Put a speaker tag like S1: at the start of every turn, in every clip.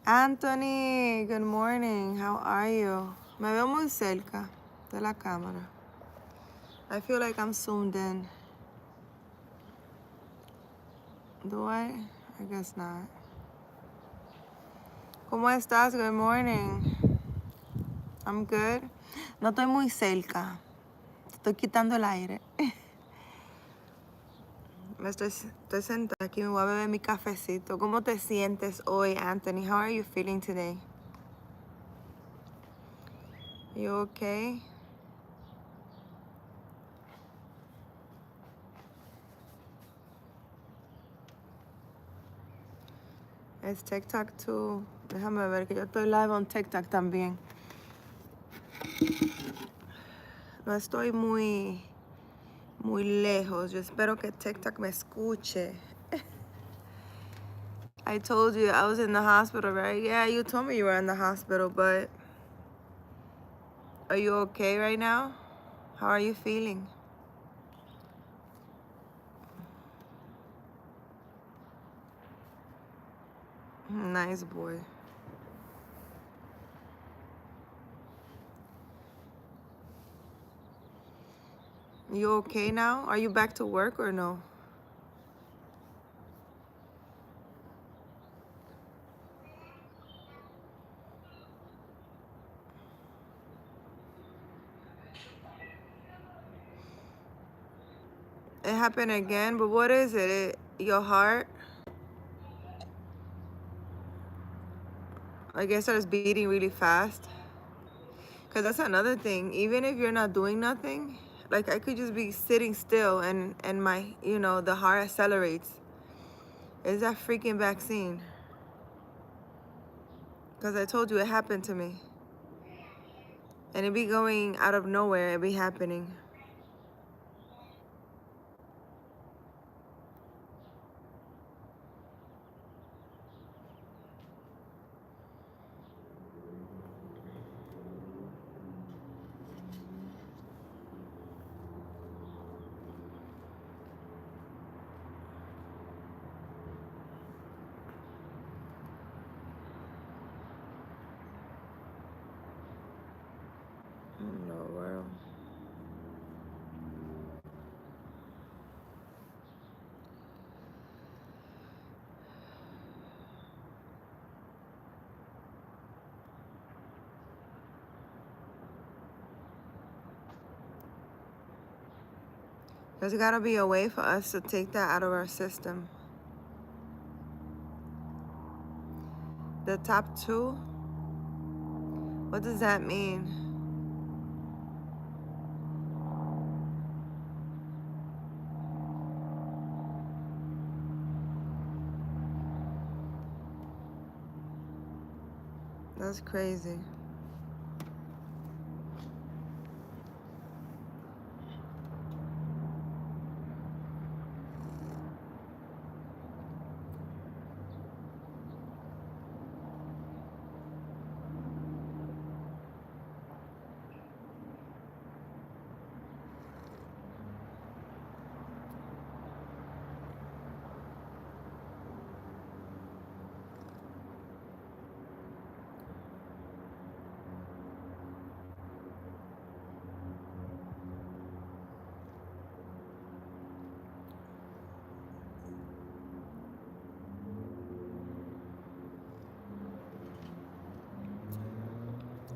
S1: Anthony, good morning. How are you? Me veo muy cerca de la cámara. I feel like I'm zoomed in. Do I? I guess not. ¿Cómo estás? Good morning. I'm good. No estoy muy cerca. Estoy quitando el aire. Estoy sentada aquí, me voy a beber mi cafecito. ¿Cómo te sientes hoy, Anthony? How are you feeling today? You okay? Es TikTok too. Déjame ver que yo estoy live on TikTok también. No estoy muy lejos. Yo espero que TikTok me escuche. I told you I was in the hospital, right? Yeah, you told me you were in the hospital, but are you okay right now? How are you feeling? Nice boy. You okay now? Are you back to work or no? It happened again, but what is it? Your heart? I guess it starts beating really fast. Because that's another thing. Even if you're not doing nothing, like I could just be sitting still and my, the heart accelerates. It's that freaking vaccine. Because I told you it happened to me. And it be going out of nowhere, it be happening. No world. There's gotta be a way for us to take that out of our system. The top two? What does that mean? That's crazy.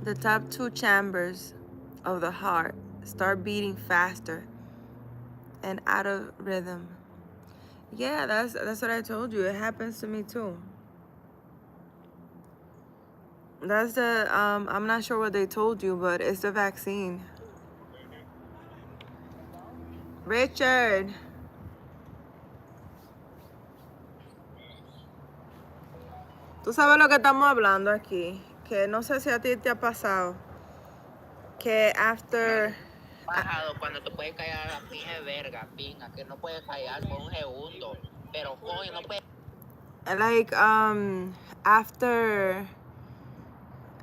S1: The top two chambers of the heart start beating faster and out of rhythm. Yeah, that's what I told you. It happens to me too. That's the I'm not sure what they told you, but it's the vaccine. Richard, tú sabes lo que estamos hablando aquí, que no sé si a ti te ha pasado, que after
S2: Bajado cuando te puedes caer a la pinche verga, pinga, que no puedes callar por un segundo, pero coño, no puedes.
S1: like after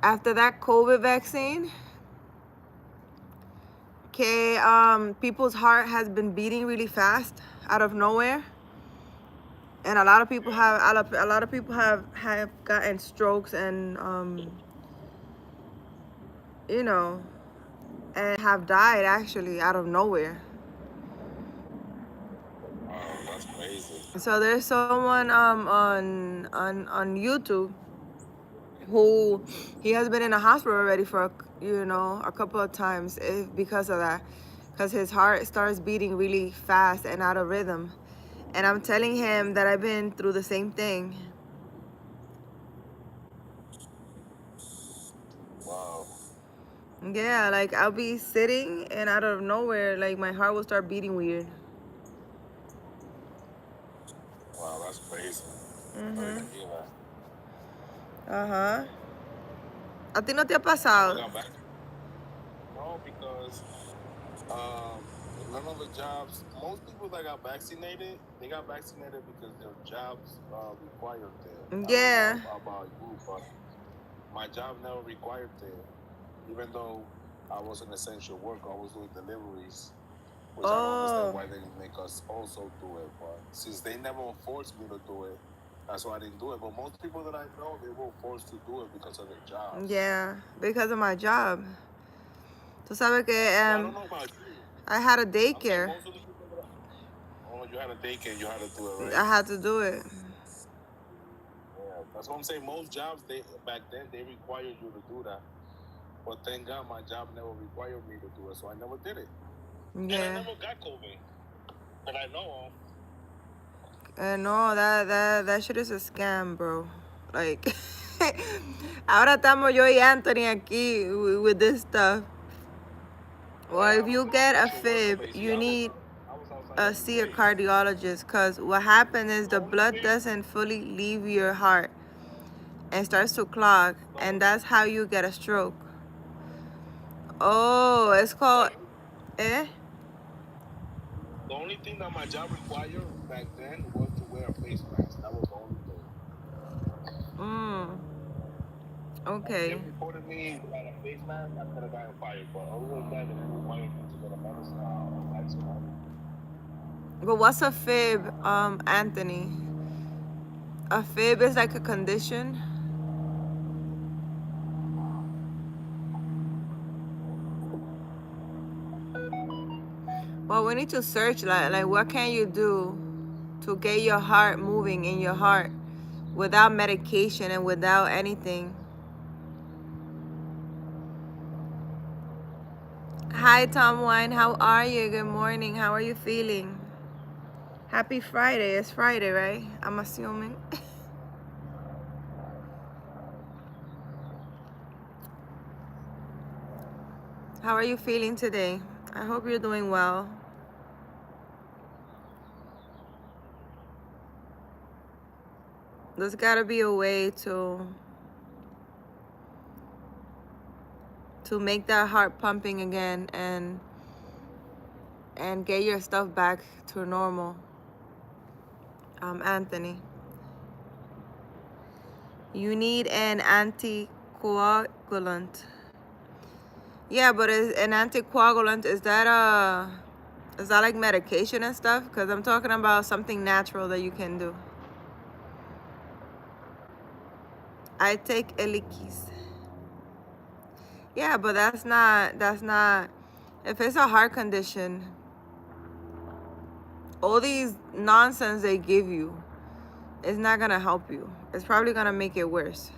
S1: that COVID vaccine, que people's heart has been beating really fast out of nowhere. And a lot of people have a lot of people have gotten strokes and you know, and have died actually out of nowhere.
S3: That's crazy.
S1: So there's someone on YouTube who he has been in a hospital already for a couple of times because of that, because his heart starts beating really fast and out of rhythm. And I'm telling him that I've been through the same thing.
S3: Wow.
S1: Yeah, like I'll be sitting and out of nowhere, like my heart will start beating weird.
S3: Wow, that's crazy. Sorry to hear that.
S1: Ajá. ¿A ti no te ha
S3: I never
S1: pasado?
S3: got back. No, because none of the jobs. Most people that got vaccinated, they got vaccinated because their jobs required it. I don't
S1: Yeah.
S3: know about you, but my job never required it. Even though I was an essential worker, I was doing deliveries, which I don't understand why they didn't make us also do it. But since they never forced me to do it, that's why I didn't do it. But most people that I know, they were forced to do it because of their jobs.
S1: Yeah, because of my job. Tú sabes que
S3: I don't know about you.
S1: I had a
S3: I'm saying
S1: daycare.
S3: most of the people that you had a daycare, you had to do it, right?
S1: I had to do it.
S3: Yeah, that's what I'm saying. Most jobs, they back then, they required you to do that. But thank God my job never required me to do it, so I never did it.
S1: Yeah.
S3: And I never got COVID that I know of.
S1: No, that shit is a scam, bro. Like, ahora estamos yo y Anthony aquí with this stuff. Well, if you get a fib, you need see a cardiologist, because what happens is the blood doesn't fully leave your heart and starts to clog, and that's how you get a stroke. Oh, it's called eh?
S3: The only thing that my job required back then was to wear a face mask. That was the only thing.
S1: Okay.
S3: If they reported me without a face mask, I could have gotten fired. But other than that, they didn't require me to get a medicine, a vaccine.
S1: But what's a fib, Anthony? A fib is like a condition. Well, we need to search like what can you do to get your heart moving in your heart without medication and without anything. Hi, Tom Wine. How are you? Good morning. How are you feeling? Happy Friday. It's Friday, right? I'm assuming. How are you feeling today? I hope you're doing well. There's got to be a way to make that heart pumping again and get your stuff back to normal. Anthony, you need an anticoagulant. Yeah, but is an anticoagulant, is that like medication and stuff? Because I'm talking about something natural that you can do. I take Eliquis. Yeah, but that's not if it's a heart condition, all these nonsense they give you is not gonna help you. It's probably gonna make it worse.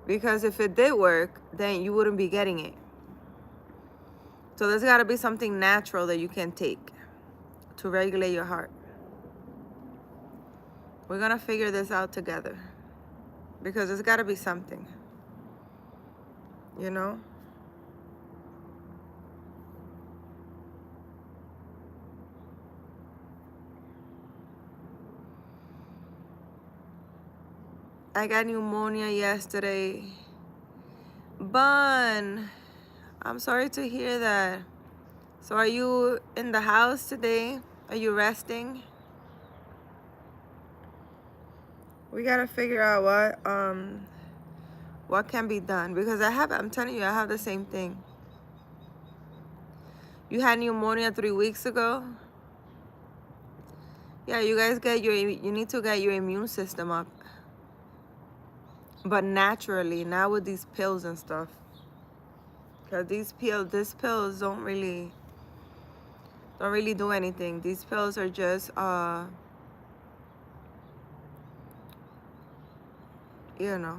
S1: Because if it did work, then you wouldn't be getting it. So there's gotta be something natural that you can take to regulate your heart. We're gonna figure this out together. Because there's gotta be something. You know? I got pneumonia yesterday. Bun, I'm sorry to hear that. So are you in the house today? Are you resting? We gotta figure out what can be done, because I'm telling you, I have the same thing. You had pneumonia 3 weeks ago? Yeah, you guys you need to get your immune system up. But naturally, not with these pills and stuff. Because these pills don't really do anything. These pills are just you know,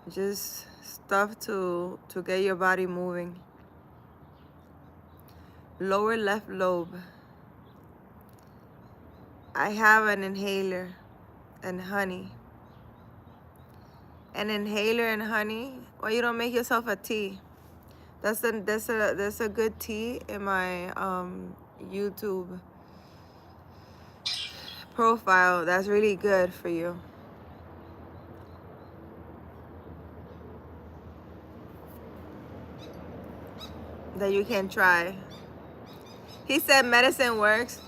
S1: just stuff to get your body moving. Lower left lobe. I have an inhaler and honey. An inhaler and honey. Why you don't make yourself a tea? That's a good tea in my YouTube profile. That's really good for you. That you can try. He said medicine works.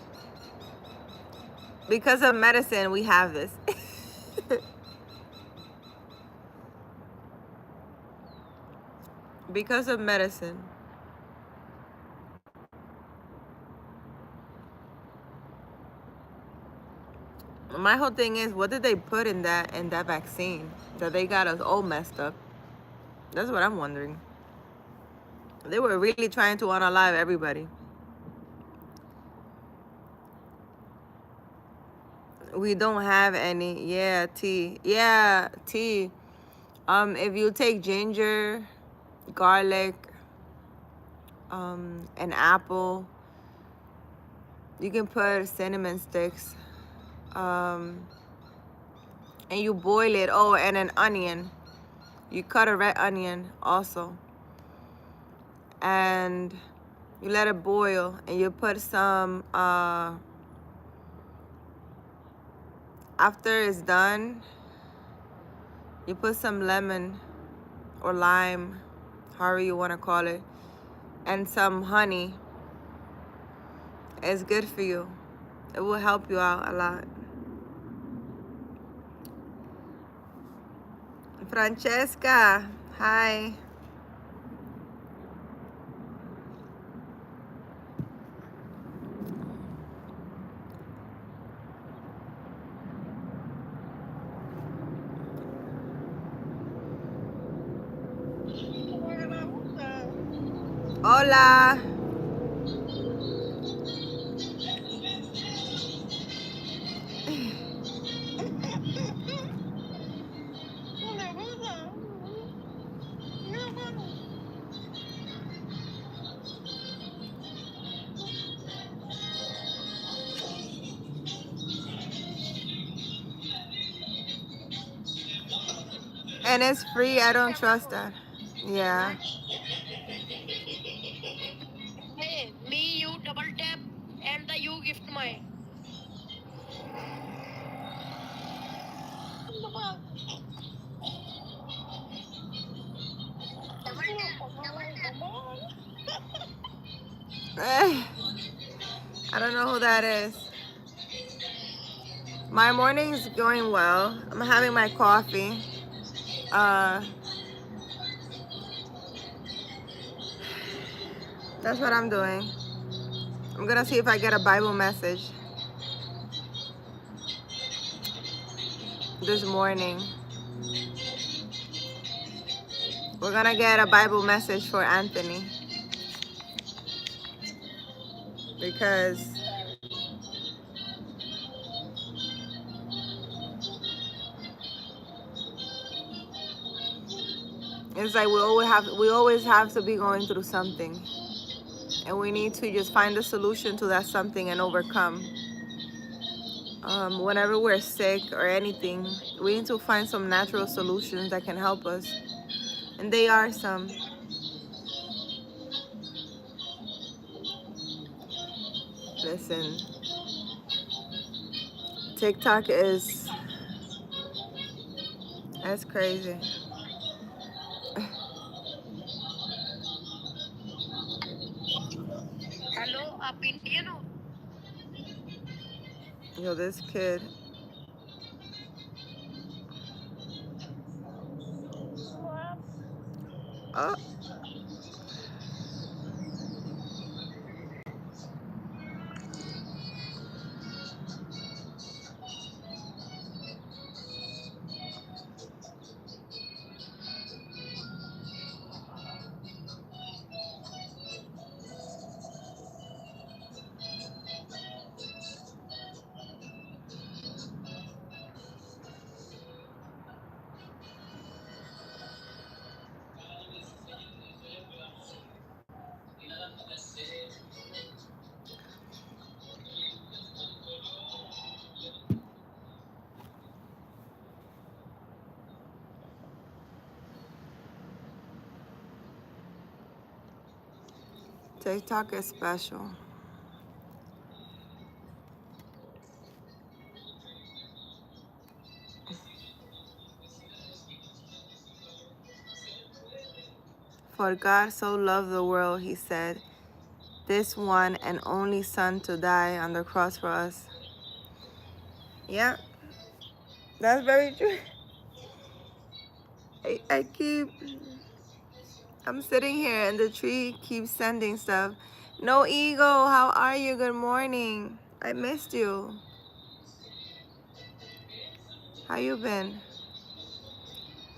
S1: Because of medicine, we have this. Because of medicine. My whole thing is, what did they put in that vaccine that they got us all messed up? That's what I'm wondering. They were really trying to unalive everybody. We don't have any. Yeah, tea. Yeah, tea. If you take ginger, garlic, an apple, you can put cinnamon sticks, and you boil it. Oh, and an onion. You cut a red onion also, and you let it boil, and you put some. After it's done, you put some lemon or lime, however you want to call it, and some honey. It's good for you. It will help you out a lot. Francesca, hi. Hola. And it's free. I don't trust that. Yeah.
S2: Hey, me, you double tap, and the you gift my.
S1: I don't know who that is. My morning's going well. I'm having my coffee. That's what I'm doing. I'm gonna see if I get a Bible message this morning. We're gonna get a Bible message for Anthony because it's like we always have to be going through something, and we need to just find a solution to that something and overcome. Whenever we're sick or anything, we need to find some natural solutions that can help us, and they are some. Listen, TikTok is that's crazy.
S2: Hello, Pintiano.
S1: Yo, this kid. Oh, TikTok is special. For God so loved the world, he said, this one and only son to die on the cross for us. Yeah, that's very true. I'm sitting here and the tree keeps sending stuff. No ego, how are you? Good morning. I missed you. How you been?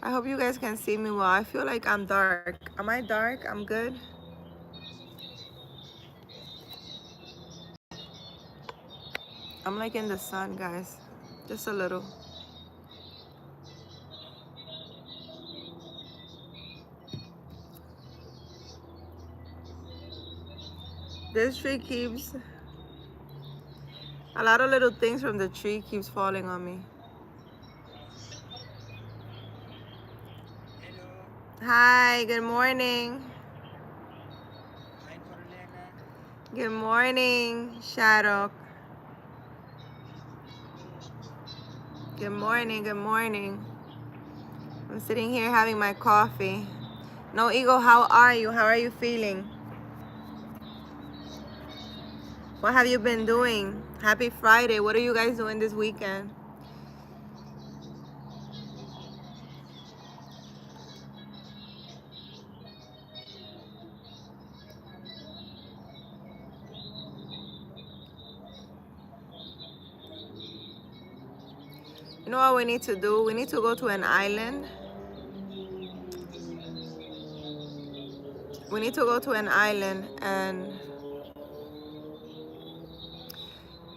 S1: I hope you guys can see me well. I feel like I'm dark. Am I dark? I'm good. I'm like in the sun, guys. Just a little. This tree keeps, a lot of little things from the tree keeps falling on me.
S4: Hello.
S1: Hi, good morning.
S4: Hi, Corlena.
S1: Good morning, Shadow. Good morning, good morning. I'm sitting here having my coffee. No ego, how are you? How are you feeling? What have you been doing? Happy Friday. What are you guys doing this weekend? You know what we need to do? We need to go to an island. We need to go to an island and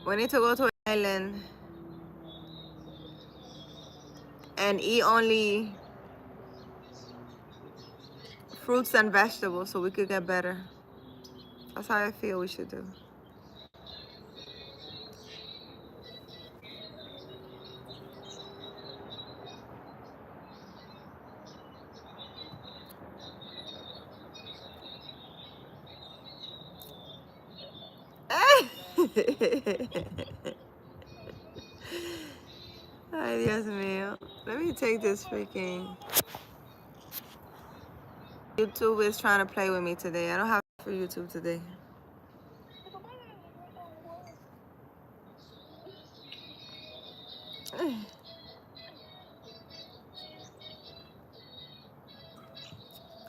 S1: we need to go to an island and eat only fruits and vegetables so we could get better. That's how I feel we should do. Ay, Dios mío. Let me take this freaking... YouTube is trying to play with me today. I don't have for YouTube today.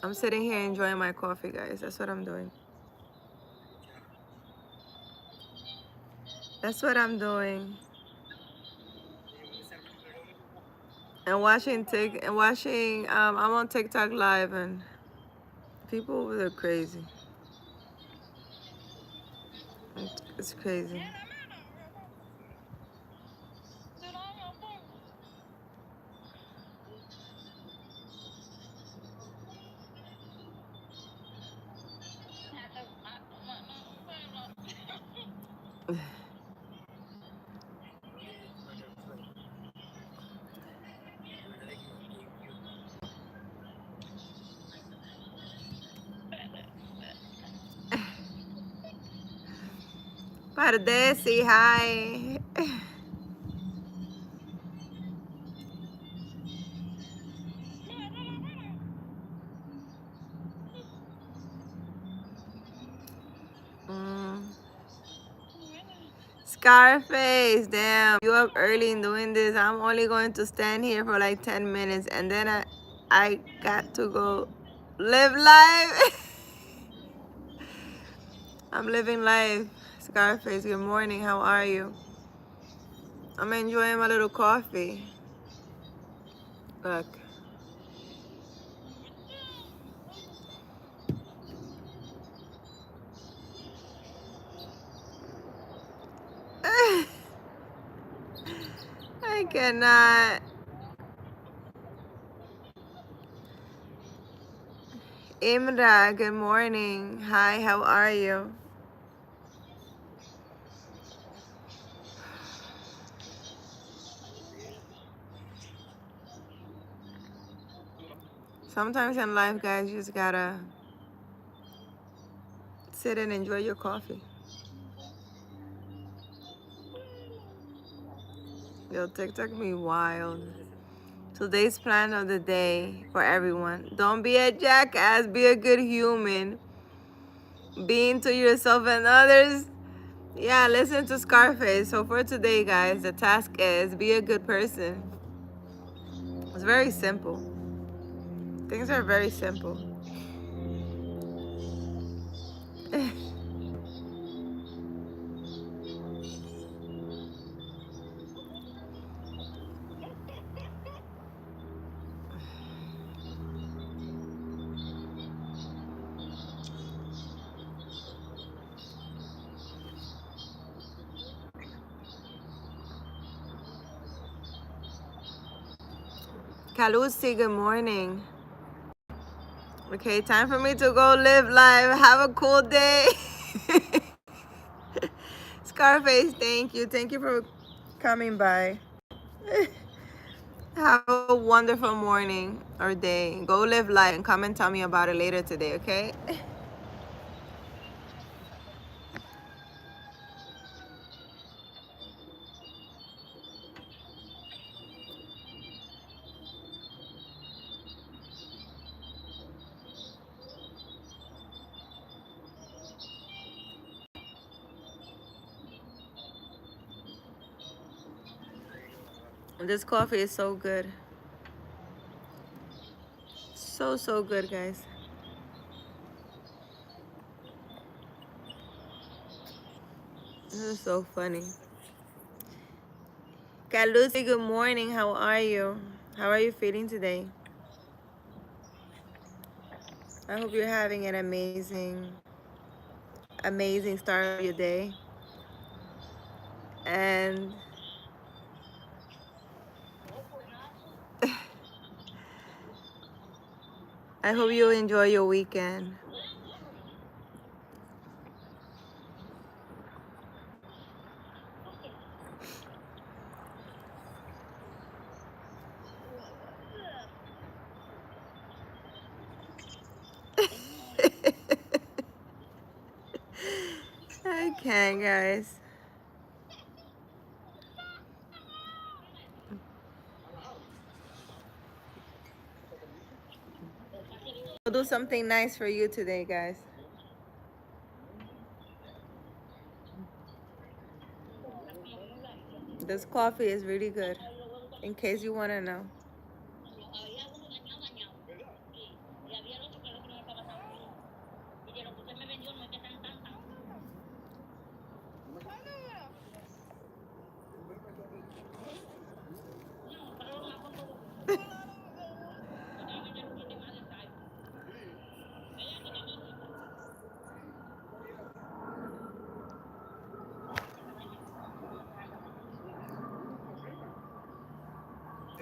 S1: I'm sitting here enjoying my coffee, guys. That's what I'm doing. That's what I'm doing. And I'm on TikTok live and people over there crazy. It's crazy. Pardesi, hi. Mm. Scarface, damn. You up early in doing this. I'm only going to stand here for like 10 minutes and then I got to go live life. I'm living life. Scarface, good morning. How are you? I'm enjoying my little coffee. Look. I cannot. Imra, good morning. Hi, how are you? Sometimes in life, guys, you just gotta sit and enjoy your coffee. Yo, TikTok me wild. Today's plan of the day for everyone. Don't be a jackass, be a good human. Being to yourself and others. Yeah, listen to Scarface. So for today, guys, the task is be a good person. It's very simple. Things are very simple. Kalusi, good morning. Okay, time for me to go live life. Have a cool day. Scarface, thank you. Thank you for coming by. Have a wonderful morning or day. Go live life and come and tell me about it later today, okay? This coffee is so good. So, so good, guys. This is so funny. Kalusi, good morning. How are you? How are you feeling today? I hope you're having an amazing, amazing start of your day. And I hope you enjoy your weekend. I can't, guys. I'll do something nice for you today, guys. This coffee is really good, in case you want to know.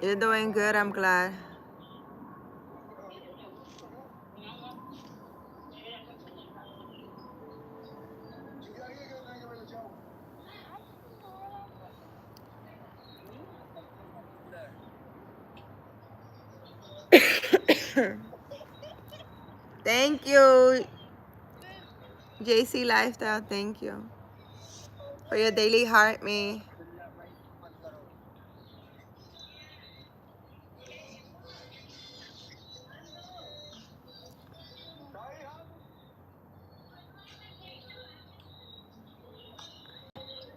S1: You're doing good, I'm glad. Thank you, JC Lifestyle. Thank you for your daily heart, me.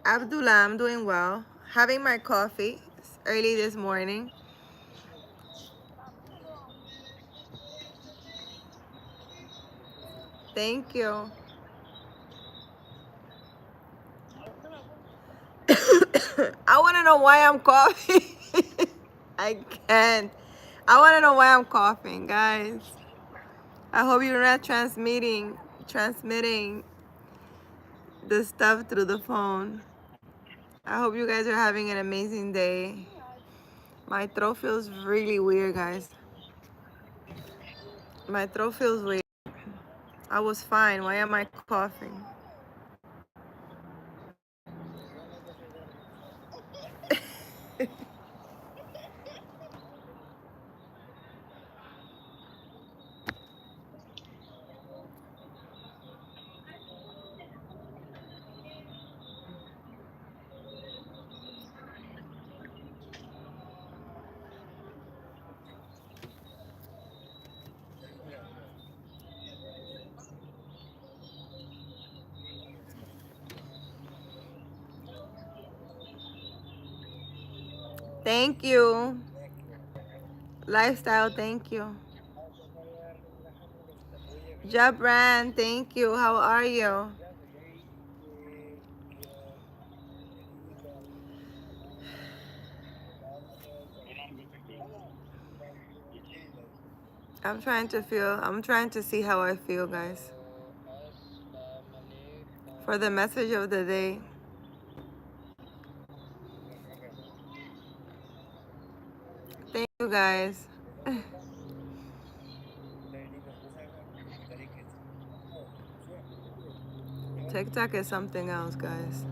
S1: Abdullah, I'm doing well. Having my coffee early this morning. Thank you. I want to know why I'm coughing. I can't. I want to know why I'm coughing, guys. I hope you're not transmitting the stuff through the phone. I hope you guys are having an amazing day. My throat feels really weird, guys. My throat feels weird. I was fine. Why am I coughing? Thank you.
S4: Thank you.
S1: Lifestyle, thank you.
S4: Vamos a ver, relajando que se te puede llegar.
S1: Jabran, thank you. How are you? I'm trying to see how I feel, guys. For the message of the day. Thank you, guys. TikTok is something else, guys.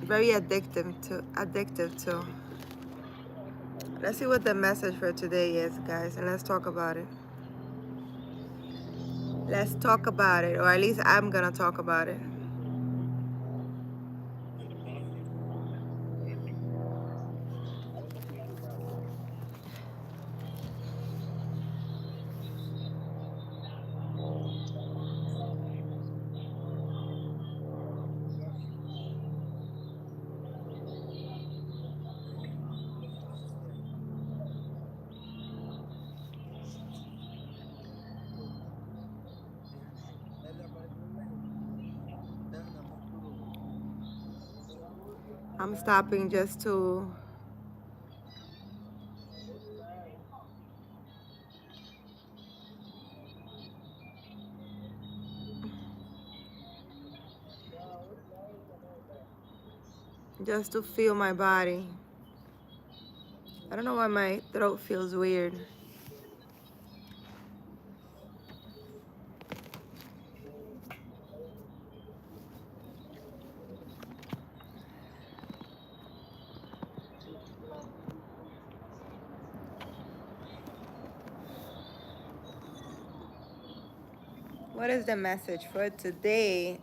S1: Very addictive too. Let's see what the message for today is, guys, and let's talk about it. Let's talk about it, or at least I'm gonna talk about it. I'm stopping just to feel my body. I don't know why my throat feels weird. What is the message for today?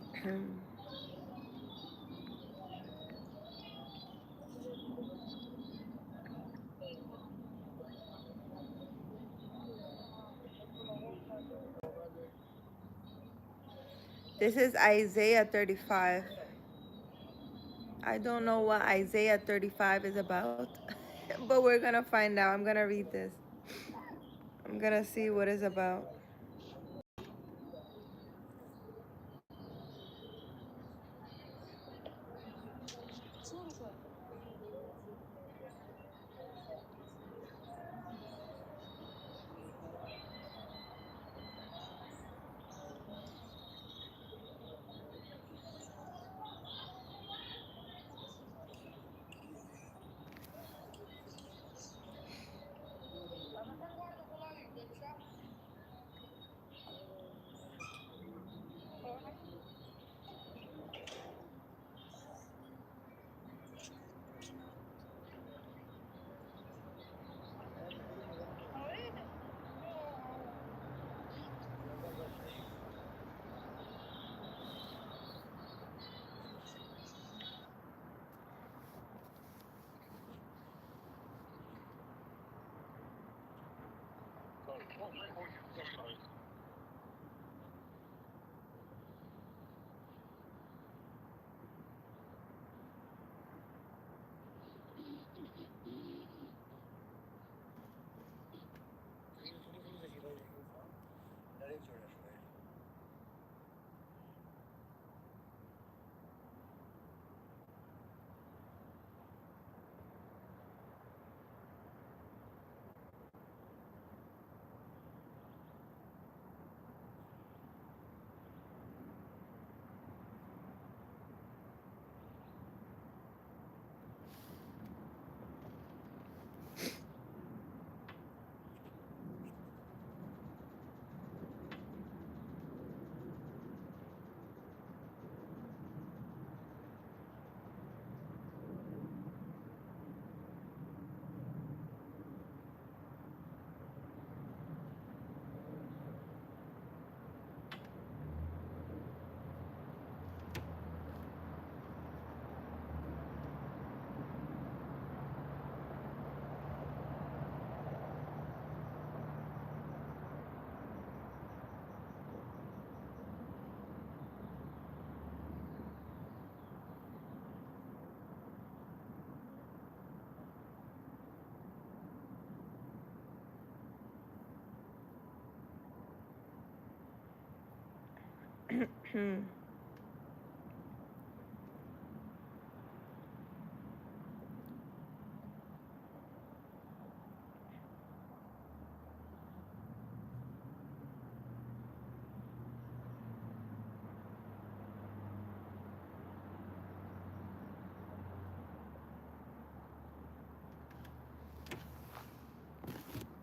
S1: This is Isaiah 35. I don't know what Isaiah 35 is about, but we're gonna find out. I'm gonna read this. I'm gonna see what it's about.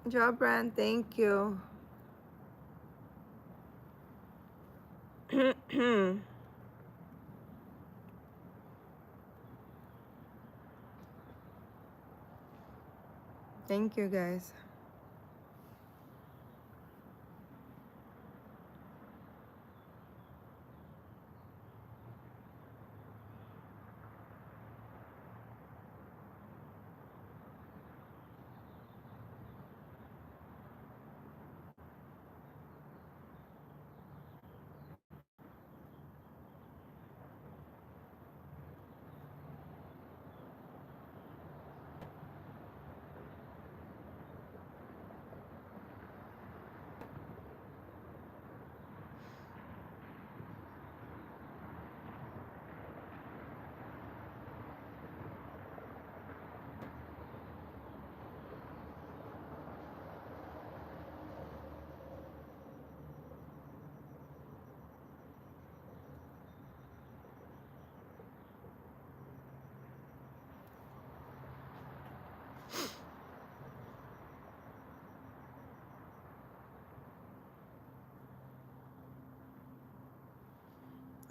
S1: Job brand, thank you. Thank you guys.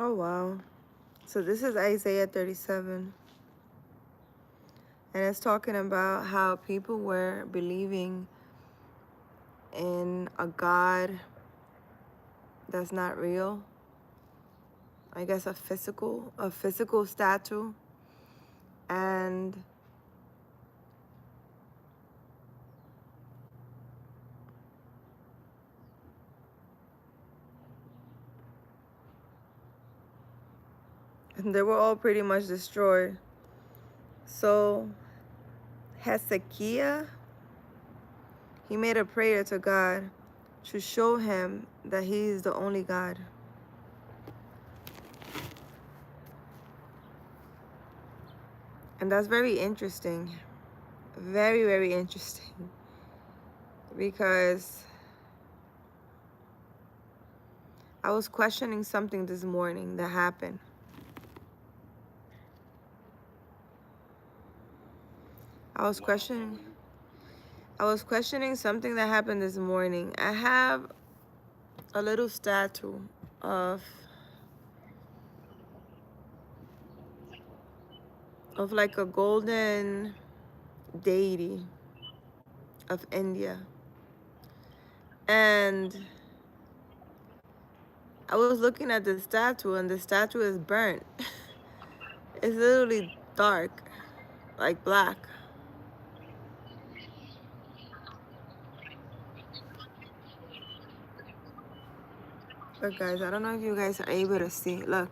S1: Oh wow. So this is Isaiah 37. And it's talking about how people were believing in a God that's not real. I guess a physical statue. And they were all pretty much destroyed. So Hezekiah, he made a prayer to God to show him that he is the only God. And that's very interesting. Very, very interesting. Because I was questioning something this morning that happened. I was questioning something that happened this morning. I have a little statue of like a golden deity of India. And I was looking at the statue, and the statue is burnt. It's literally dark, like black. Look guys, I don't know if you guys are able to see. Look.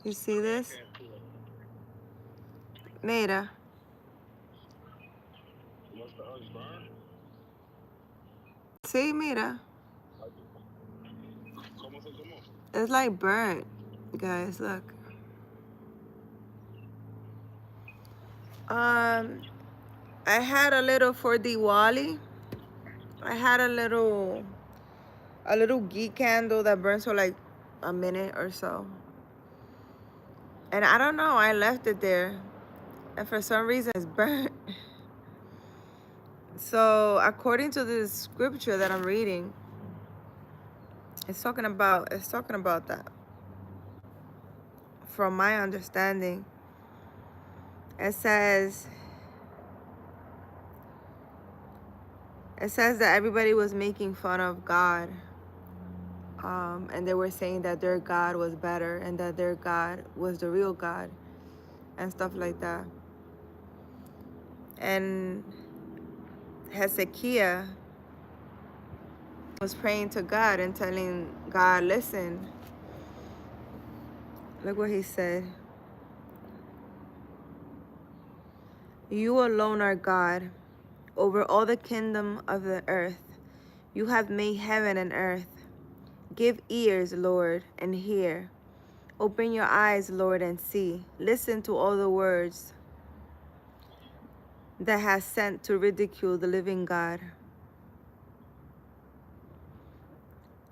S1: You see this? Mira. See, mira. It's like burnt. Guys, look. I had a little for Diwali. I had a little ghee candle that burns for like a minute or so. And I don't know, I left it there. And for some reason it's burnt. So according to this scripture that I'm reading, it's talking about that. From my understanding, it says that everybody was making fun of God. And they were saying that their God was better and that their God was the real God and stuff like that. And Hezekiah was praying to God and telling God, listen, look what he said. You alone are God over all the kingdom of the earth. You have made heaven and earth. Give ears, Lord, and hear. Open your eyes, Lord, and see. Listen to all the words that has sent to ridicule the living God.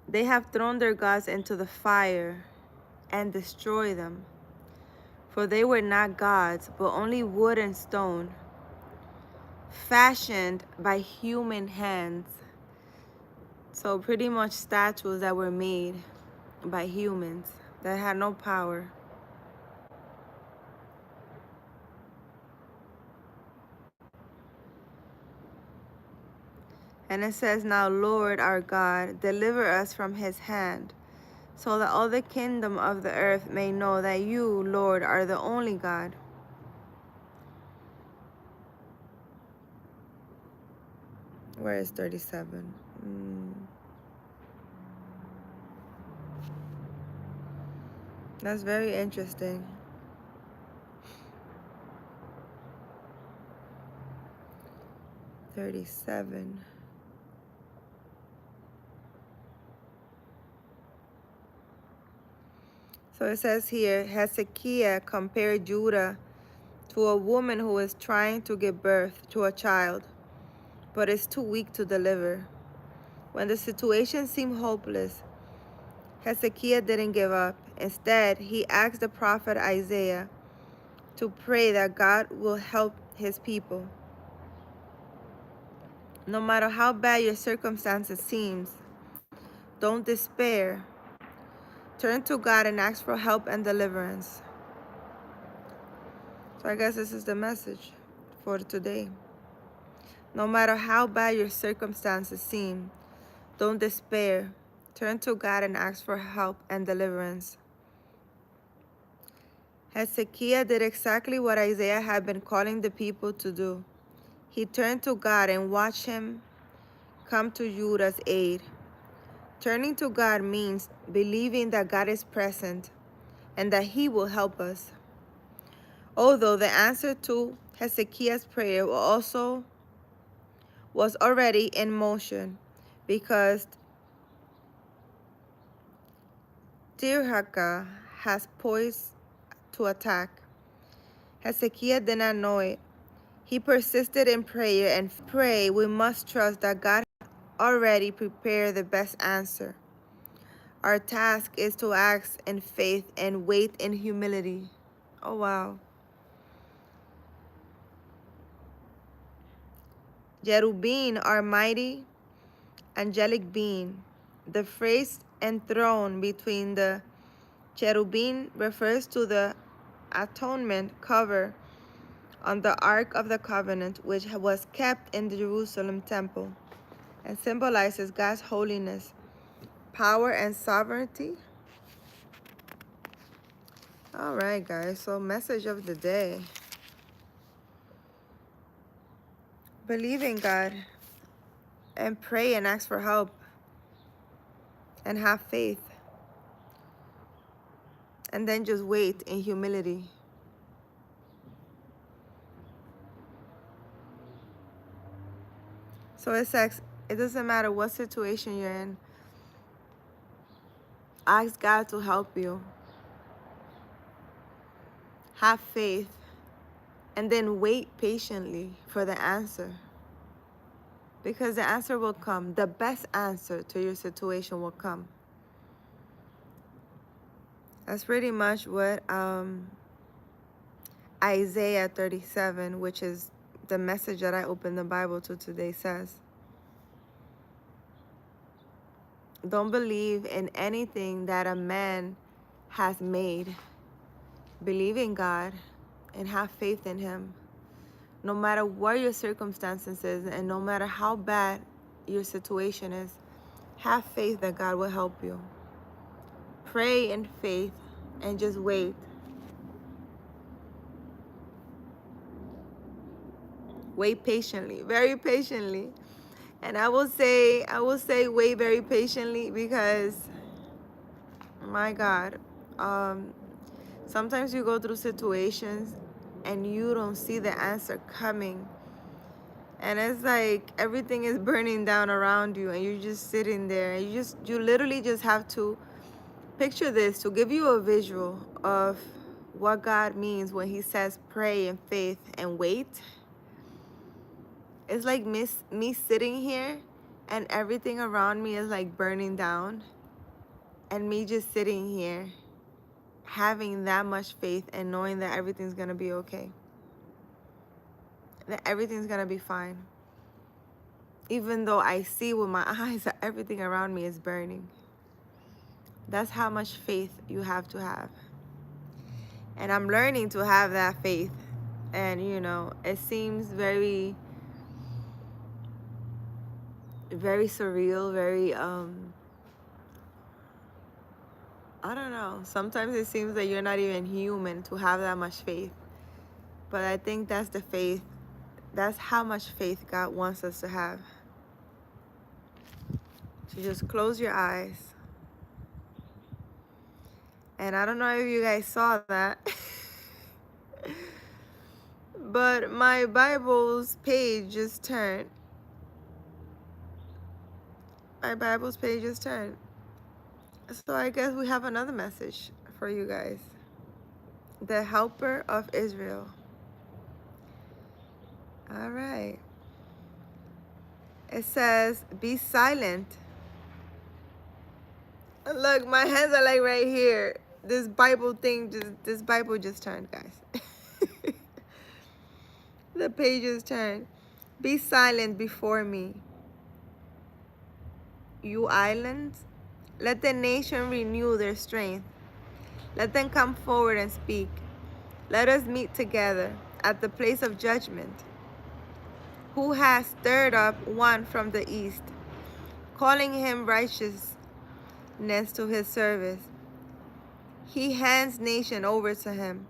S1: They have thrown their gods into the fire and destroyed them. For they were not gods, but only wood and stone, fashioned by human hands. So pretty much statues that were made by humans that had no power. And it says, now, Lord our God, deliver us from his hand, so that all the kingdom of the earth may know that you, Lord, are the only God. Where is 37? That's very interesting. 37. So it says here, Hezekiah compared Judah to a woman who is trying to give birth to a child, but is too weak to deliver. When the situation seemed hopeless, Hezekiah didn't give up. Instead, he asked the prophet Isaiah to pray that God will help his people. No matter how bad your circumstances seem, don't despair. Turn to God and ask for help and deliverance. So I guess this is the message for today. No matter how bad your circumstances seem, don't despair. Turn to God and ask for help and deliverance. Hezekiah did exactly what Isaiah had been calling the people to do. He turned to God and watched him come to Judah's aid. Turning to God means believing that God is present and that he will help us. Although the answer to Hezekiah's prayer was already in motion, because Tirhakah has poised to attack. Hezekiah did not know it. He persisted in prayer, and pray we must trust that God already prepared the best answer. Our task is to act in faith and wait in humility. Oh, wow. Cherubim are mighty, angelic being. The phrase enthroned between the cherubim refers to the atonement cover on the Ark of the Covenant, which was kept in the Jerusalem temple and symbolizes God's holiness, power, and sovereignty. All right, guys, so message of the day. Believe in God and pray and ask for help and have faith. And then just wait in humility. So it says, it doesn't matter what situation you're in. Ask God to help you. Have faith. And then wait patiently for the answer. Because the answer will come. The best answer to your situation will come. That's pretty much what Isaiah 37, which is the message that I opened the Bible to today, says. Don't believe in anything that a man has made. Believe in God and have faith in him. No matter what your circumstances is and no matter how bad your situation is, have faith that God will help you. Pray in faith and just wait. Wait patiently, very patiently. And I will say wait very patiently because, my God, sometimes you go through situations and you don't see the answer coming. And it's like everything is burning down around you and you're just sitting there. And you literally just have to picture this to give you a visual of what God means when he says pray in faith and wait. It's like me sitting here and everything around me is like burning down, and me just sitting here having that much faith and knowing that everything's gonna be okay, that everything's gonna be fine, even though I see with my eyes that everything around me is burning. That's how much faith you have to have. And I'm learning to have that faith. And you know, it seems very surreal, very I don't know. Sometimes it seems that you're not even human to have that much faith. But I think that's the faith. That's how much faith God wants us to have. So just close your eyes. And I don't know if you guys saw that. But my Bible's page just turned. My Bible's page just turned. So I guess we have another message for you guys. The helper of Israel. All right. It says, be silent. Look, my hands are like right here. This Bible just turned, guys. The page just turned. Be silent before me, you islands. Let the nation renew their strength. Let them come forward and speak. Let us meet together at the place of judgment. Who has stirred up one from the east, calling him righteousness to his service? He hands nation over to him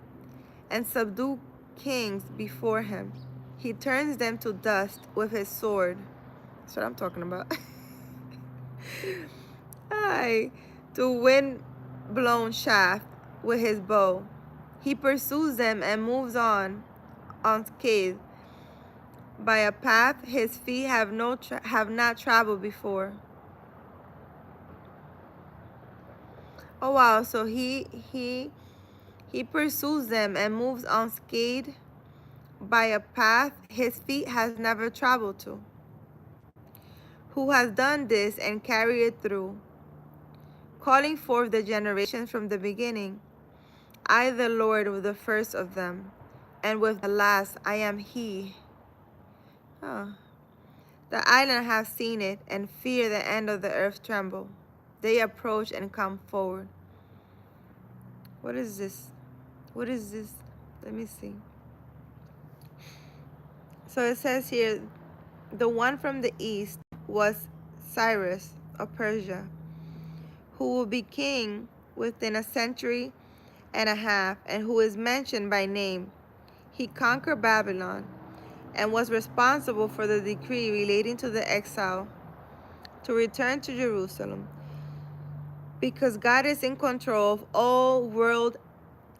S1: and subdue kings before him. He turns them to dust with his sword. That's what I'm talking about. Aye, to wind-blown shaft with his bow. He pursues them and moves on unscathed by a path his feet have not traveled before. Oh wow! So he pursues them and moves unscathed by a path his feet has never traveled to. Who has done this and carried it through, calling forth the generations from the beginning? I, the Lord, with the first of them, and with the last, I am He. Oh. The island have seen it, and fear the end of the earth tremble. They approach and come forward. What is this? What is this? Let me see. So it says here, the one from the east was Cyrus of Persia, who will be king within a century and a half, and who is mentioned by name. He conquered Babylon and was responsible for the decree relating to the exile to return to Jerusalem. Because God is in control of all world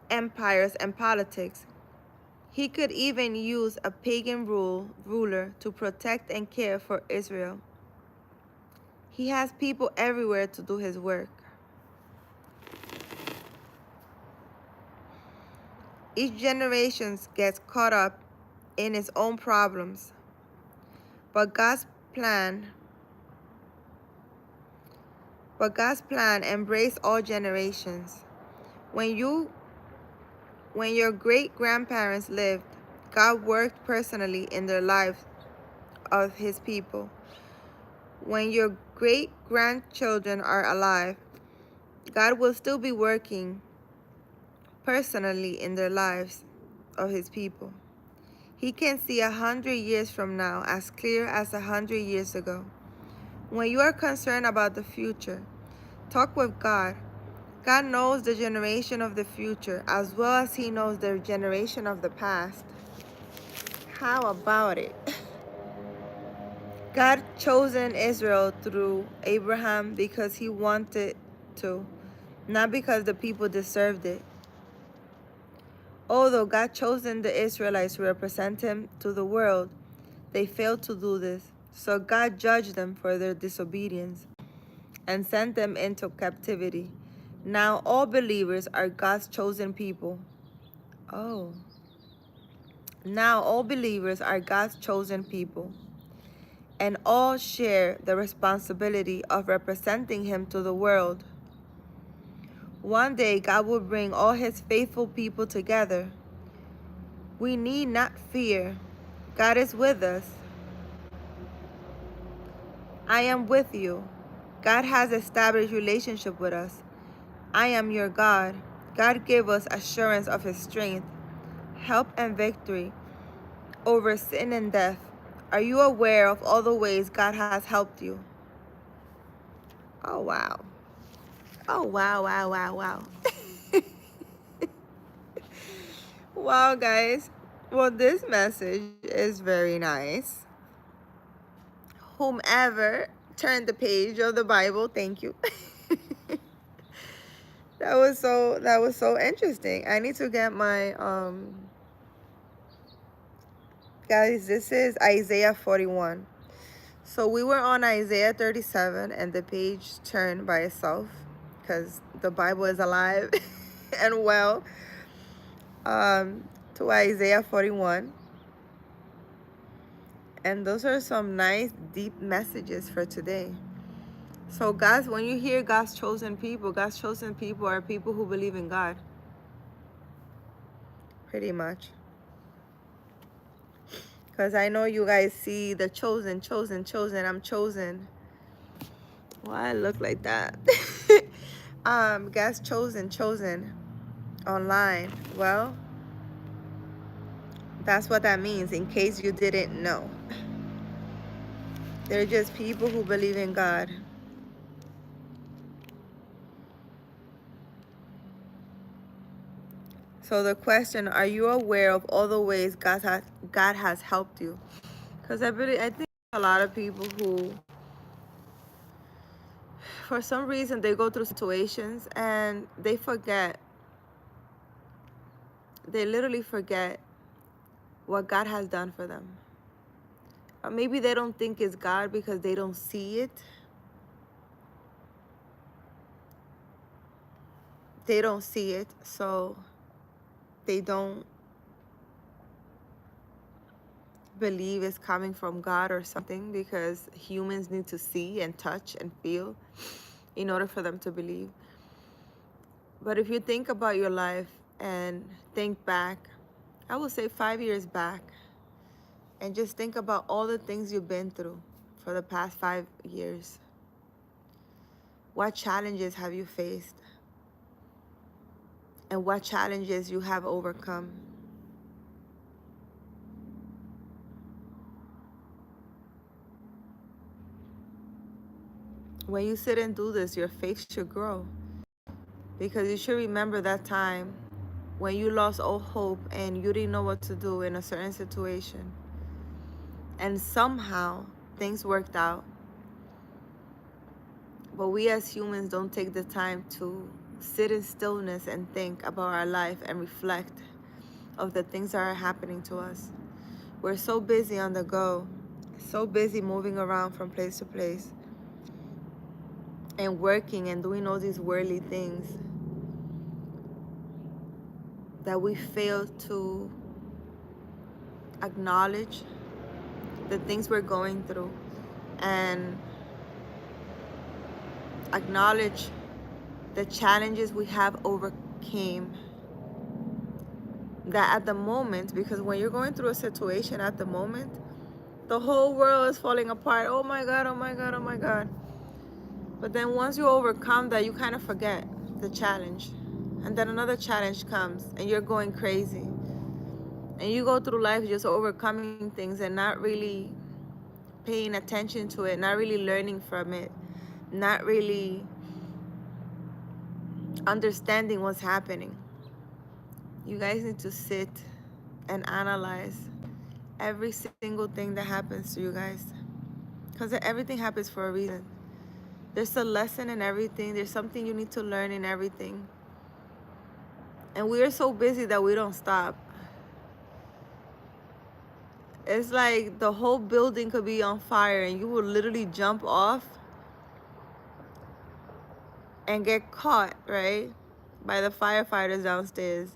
S1: empires and politics, he could even use a pagan ruler to protect and care for Israel. He has people everywhere to do his work. Each generation gets caught up in its own problems, but God's plan embraces all generations. When your great-grandparents lived, God worked personally in the lives of his people. When your great-grandchildren are alive, God will still be working personally in the lives of his people. He can see 100 years from now as clear as 100 years ago. When you are concerned about the future, talk with God. God knows the generation of the future as well as he knows the generation of the past. How about it? God chosen Israel through Abraham because he wanted to, not because the people deserved it. Although God chosen the Israelites to represent him to the world, They failed to do this. So God judged them for their disobedience and sent them into captivity. Now all believers are God's chosen people. Oh. Now all believers are God's chosen people, and all share the responsibility of representing Him to the world. One day God will bring all His faithful people together. We need not fear. God is with us. I am with you. God has established relationship with us. I am your God. God gave us assurance of His strength, help, and victory over sin and death. Are you aware of all the ways God has helped you? Oh, wow. Oh, wow, wow, wow, wow. Wow, guys. Well, this message is very nice. Whomever turned the page of the Bible, thank you. That was so interesting. I need to get my guys, this is Isaiah 41. So we were on Isaiah 37 and the page turned by itself because the Bible is alive and well. To Isaiah 41. And those are some nice deep messages for today. So guys, when you hear God's chosen people are people who believe in God. Pretty much. Because I know you guys see the chosen, I'm chosen. Why I look like that? God's chosen online. Well, that's what that means, in case you didn't know. They're just people who believe in God. So the question, are you aware of all the ways God has helped you? Because I think a lot of people who, for some reason, they go through situations and they forget. They literally forget what God has done for them. Or maybe they don't think it's God because they don't see it. They don't see it, so they don't believe it's coming from God or something, because humans need to see and touch and feel in order for them to believe. But if you think about your life and think back, I would say 5 years back, and just think about all the things you've been through for the past 5 years. What challenges have you faced? And what challenges you have overcome? When you sit and do this, your faith should grow. Because you should remember that time when you lost all hope and you didn't know what to do in a certain situation. And somehow things worked out. But we as humans don't take the time to sit in stillness and think about our life and reflect of the things that are happening to us. We're so busy on the go, so busy moving around from place to place and working and doing all these worldly things, that we fail to acknowledge the things we're going through and acknowledge the challenges we have overcame. That at the moment, because when you're going through a situation at the moment, the whole world is falling apart. Oh my God, oh my God, oh my God. But then once you overcome that, you kind of forget the challenge. And then another challenge comes and you're going crazy. And you go through life just overcoming things and not really paying attention to it, not really learning from it, not really understanding what's happening. You guys need to sit and analyze every single thing that happens to you guys. Because everything happens for a reason. There's a lesson in everything. There's something you need to learn in everything. And we are so busy that we don't stop. It's like the whole building could be on fire and you will literally jump off and get caught, right, by the firefighters downstairs.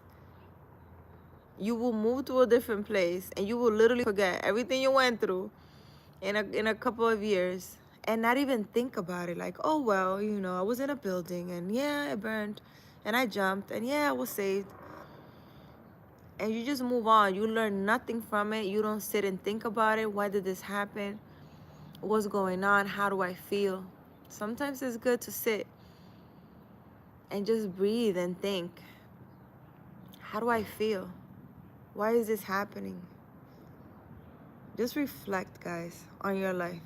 S1: You will move to a different place and you will literally forget everything you went through in a couple of years and not even think about it. Like, oh, well, you know, I was in a building and yeah, it burned and I jumped and yeah, I was saved. And you just move on. You learn nothing from it. You don't sit and think about it. Why did this happen? What's going on? How do I feel? Sometimes it's good to sit and just breathe and think. How do I feel? Why is this happening? Just reflect, guys, on your life.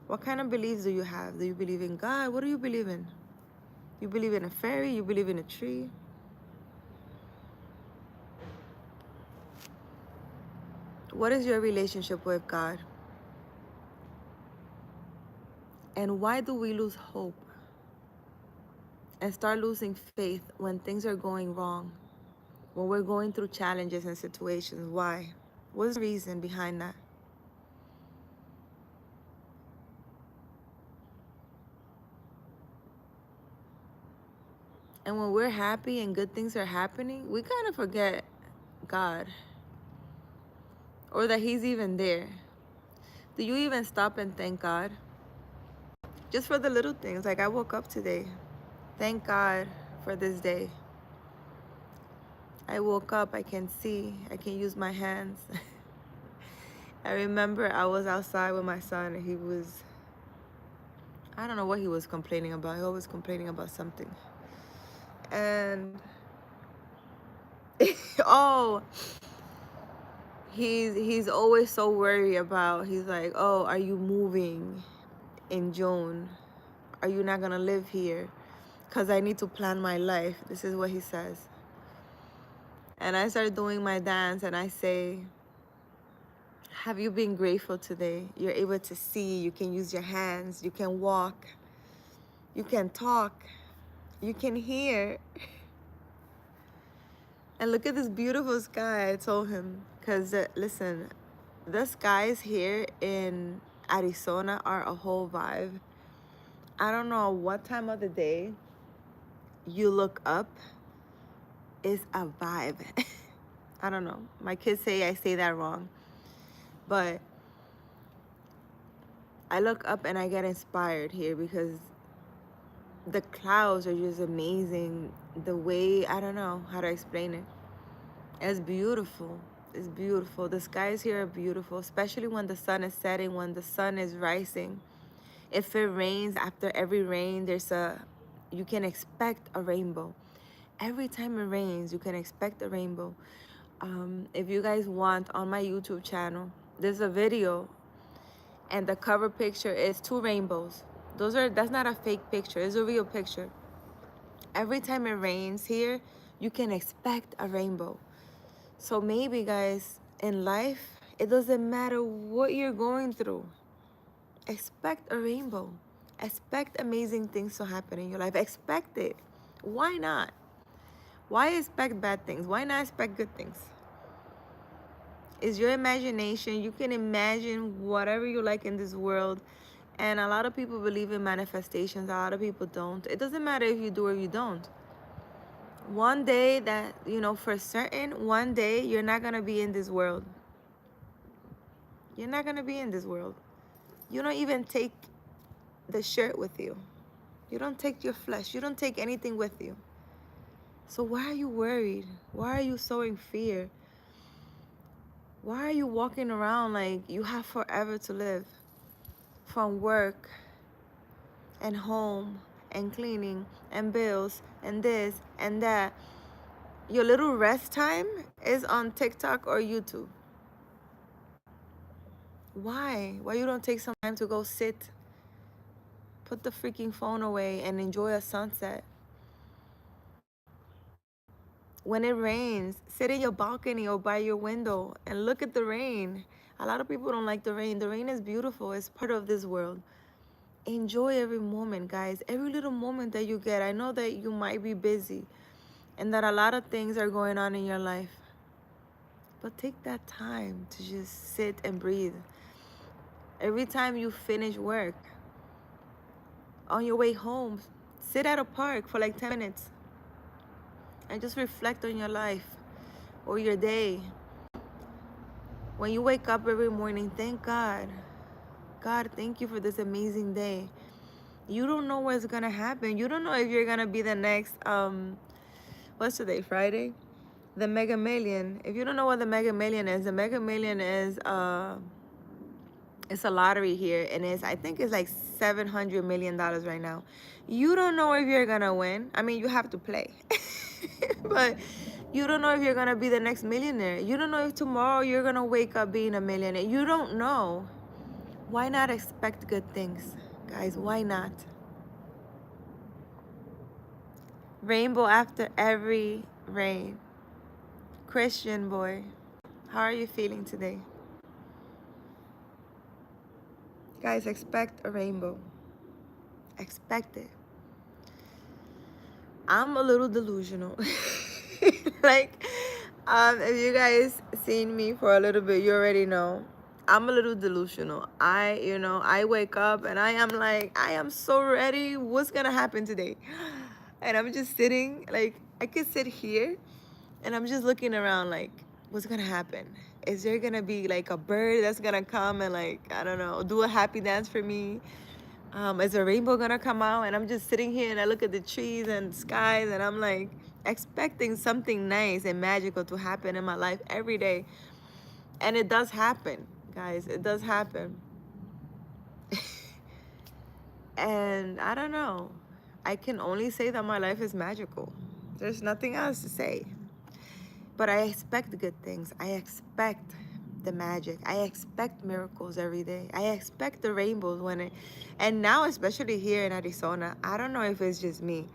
S1: What kind of beliefs do you have? Do you believe in God? What do you believe in? You believe in a fairy? You believe in a tree? What is your relationship with God? And why do we lose hope and start losing faith when things are going wrong? When we're going through challenges and situations? Why? What's the reason behind that? And when we're happy and good things are happening, we kind of forget God or that He's even there. Do you even stop and thank God? Just for the little things. Like, I woke up today. Thank God for this day. I woke up, I can see, I can use my hands. I remember I was outside with my son and he was, I don't know what he was complaining about. He was complaining about something. And oh, he's always so worried about, he's like, oh, are you moving in June? Are you not gonna live here? Because I need to plan my life. This is what he says. And I start doing my dance and I say, have you been grateful today? You're able to see, you can use your hands, you can walk, you can talk, you can hear. And look at this beautiful sky, I told him. Because, listen, the skies here in Arizona are a whole vibe. I don't know what time of the day you look up, is a vibe. I don't know. My kids say I say that wrong. But I look up and I get inspired here because the clouds are just amazing. The way, I don't know how to explain it. It's beautiful. It's beautiful. The skies here are beautiful, especially when the sun is setting, when the sun is rising. If it rains, after every rain, you can expect a rainbow. Every time it rains, you can expect a rainbow. If you guys want, on my YouTube channel, there's a video and the cover picture is 2 rainbows. That's not a fake picture, it's a real picture. Every time it rains here, you can expect a rainbow. So maybe, guys, in life, it doesn't matter what you're going through. Expect a rainbow. Expect amazing things to happen in your life. Expect it. Why not? Why expect bad things? Why not expect good things? It's your imagination. You can imagine whatever you like in this world. And a lot of people believe in manifestations. A lot of people don't. It doesn't matter if you do or you don't. One day that, for certain, one day you're not going to be in this world. You're not going to be in this world. You don't even take the shirt with you. You don't take your flesh. You don't take anything with you. So why are you worried? Why are you so in fear? Why are you walking around like you have forever to live? From work and home and cleaning and bills and this and that. Your little rest time is on TikTok or YouTube. Why? Why you don't take some time to go sit, put the freaking phone away and enjoy a sunset? When it rains, sit in your balcony or by your window and look at the rain. A lot of people don't like the rain. The rain is beautiful. It's part of this world. Enjoy every moment, guys. Every little moment that you get. I know that you might be busy and that a lot of things are going on in your life. But take that time to just sit and breathe. Every time you finish work, on your way home, sit at a park for like 10 minutes and just reflect on your life or your day. When you wake up every morning, thank God. God, thank you for this amazing day. You don't know what's gonna happen. You don't know if you're gonna be the next what's today, Friday? The Mega Million. If you don't know what the Mega Million is, the Mega Million is it's a lottery here, and I think it's like $700 million right now. You don't know if you're gonna win. I mean, you have to play. But you don't know if you're gonna be the next millionaire. You don't know if tomorrow you're gonna wake up being a millionaire. You don't know. Why not expect good things, guys? Why not? Rainbow after every rain. Christian boy, how are you feeling today? Guys, expect a rainbow. Expect it. I'm a little delusional. Like, if you guys seen me for a little bit, you already know. I'm a little delusional. I wake up and I am like, I am so ready. What's gonna happen today? And I'm just sitting, like, I could sit here and I'm just looking around like, what's gonna happen? Is there gonna be like a bird that's gonna come and, like, I don't know, do a happy dance for me? Is a rainbow gonna come out? And I'm just sitting here and I look at the trees and skies and I'm like expecting something nice and magical to happen in my life every day. And it does happen, guys. It does happen. And I don't know. I can only say that my life is magical. There's nothing else to say. But I expect good things. I expect the magic. I expect miracles every day. I expect the rainbows and now especially here in Arizona, I don't know if it's just me,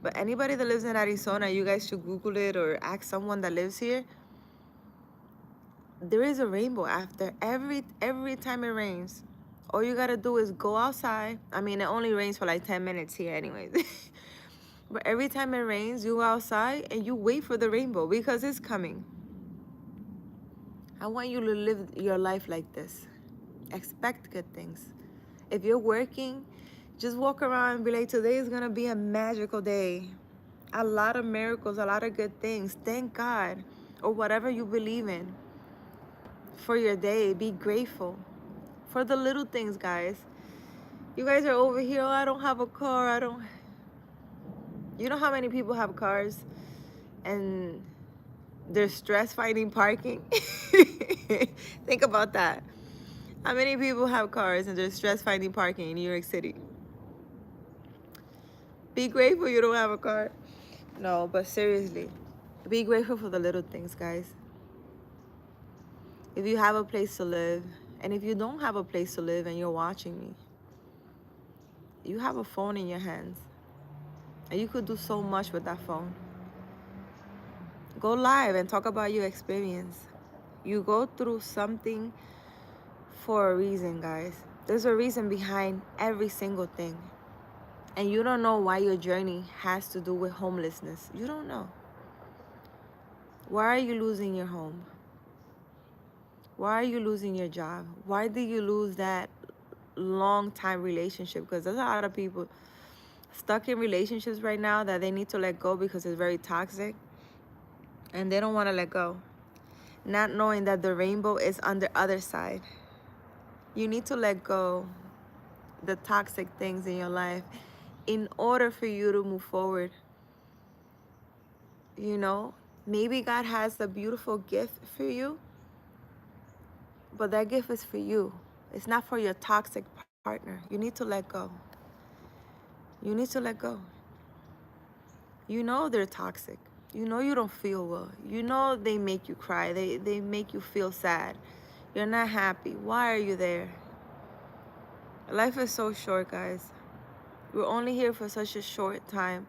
S1: but anybody that lives in Arizona, you guys should Google it or ask someone that lives here. There is a rainbow after every time it rains. All you gotta do is go outside. I mean, it only rains for like 10 minutes here anyways. But every time it rains, you go outside and you wait for the rainbow because it's coming. I want you to live your life like this. Expect good things. If you're working, just walk around and be like, today is gonna be a magical day. A lot of miracles, a lot of good things. Thank God. Or whatever you believe in for your day. Be grateful for the little things, guys. You guys are over here, oh, I don't have a car. You know how many people have cars and they're stressed finding parking? Think about that. How many people have cars and they're stressed finding parking in New York City? Be grateful you don't have a car. No, but seriously, be grateful for the little things, guys. If you have a place to live, and if you don't have a place to live and you're watching me, you have a phone in your hands. And you could do so much with that phone. Go live and talk about your experience. You go through something for a reason, guys. There's a reason behind every single thing. And you don't know why your journey has to do with homelessness. You don't know. Why are you losing your home? Why are you losing your job? Why did you lose that long time relationship? Because there's a lot of people stuck in relationships right now that they need to let go because it's very toxic. And they don't want to let go. Not knowing that the rainbow is on the other side. You need to let go the toxic things in your life in order for you to move forward. You know, maybe God has a beautiful gift for you, but that gift is for you. It's not for your toxic partner. You need to let go. You need to let go. You know they're toxic. You know you don't feel well. You know they make you cry. They make you feel sad. You're not happy. Why are you there? Life is so short, guys. We're only here for such a short time.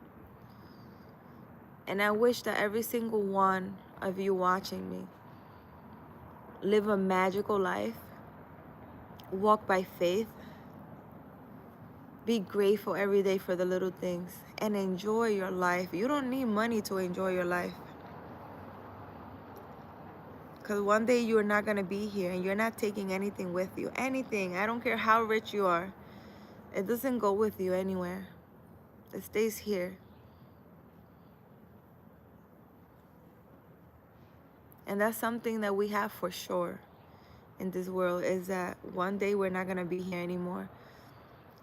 S1: And I wish that every single one of you watching me live a magical life. Walk by faith. Be grateful every day for the little things. And enjoy your life. You don't need money to enjoy your life. Because one day you're not going to be here and you're not taking anything with you. Anything. I don't care how rich you are. It doesn't go with you anywhere. It stays here. And that's something that we have for sure in this world, is that one day we're not going to be here anymore.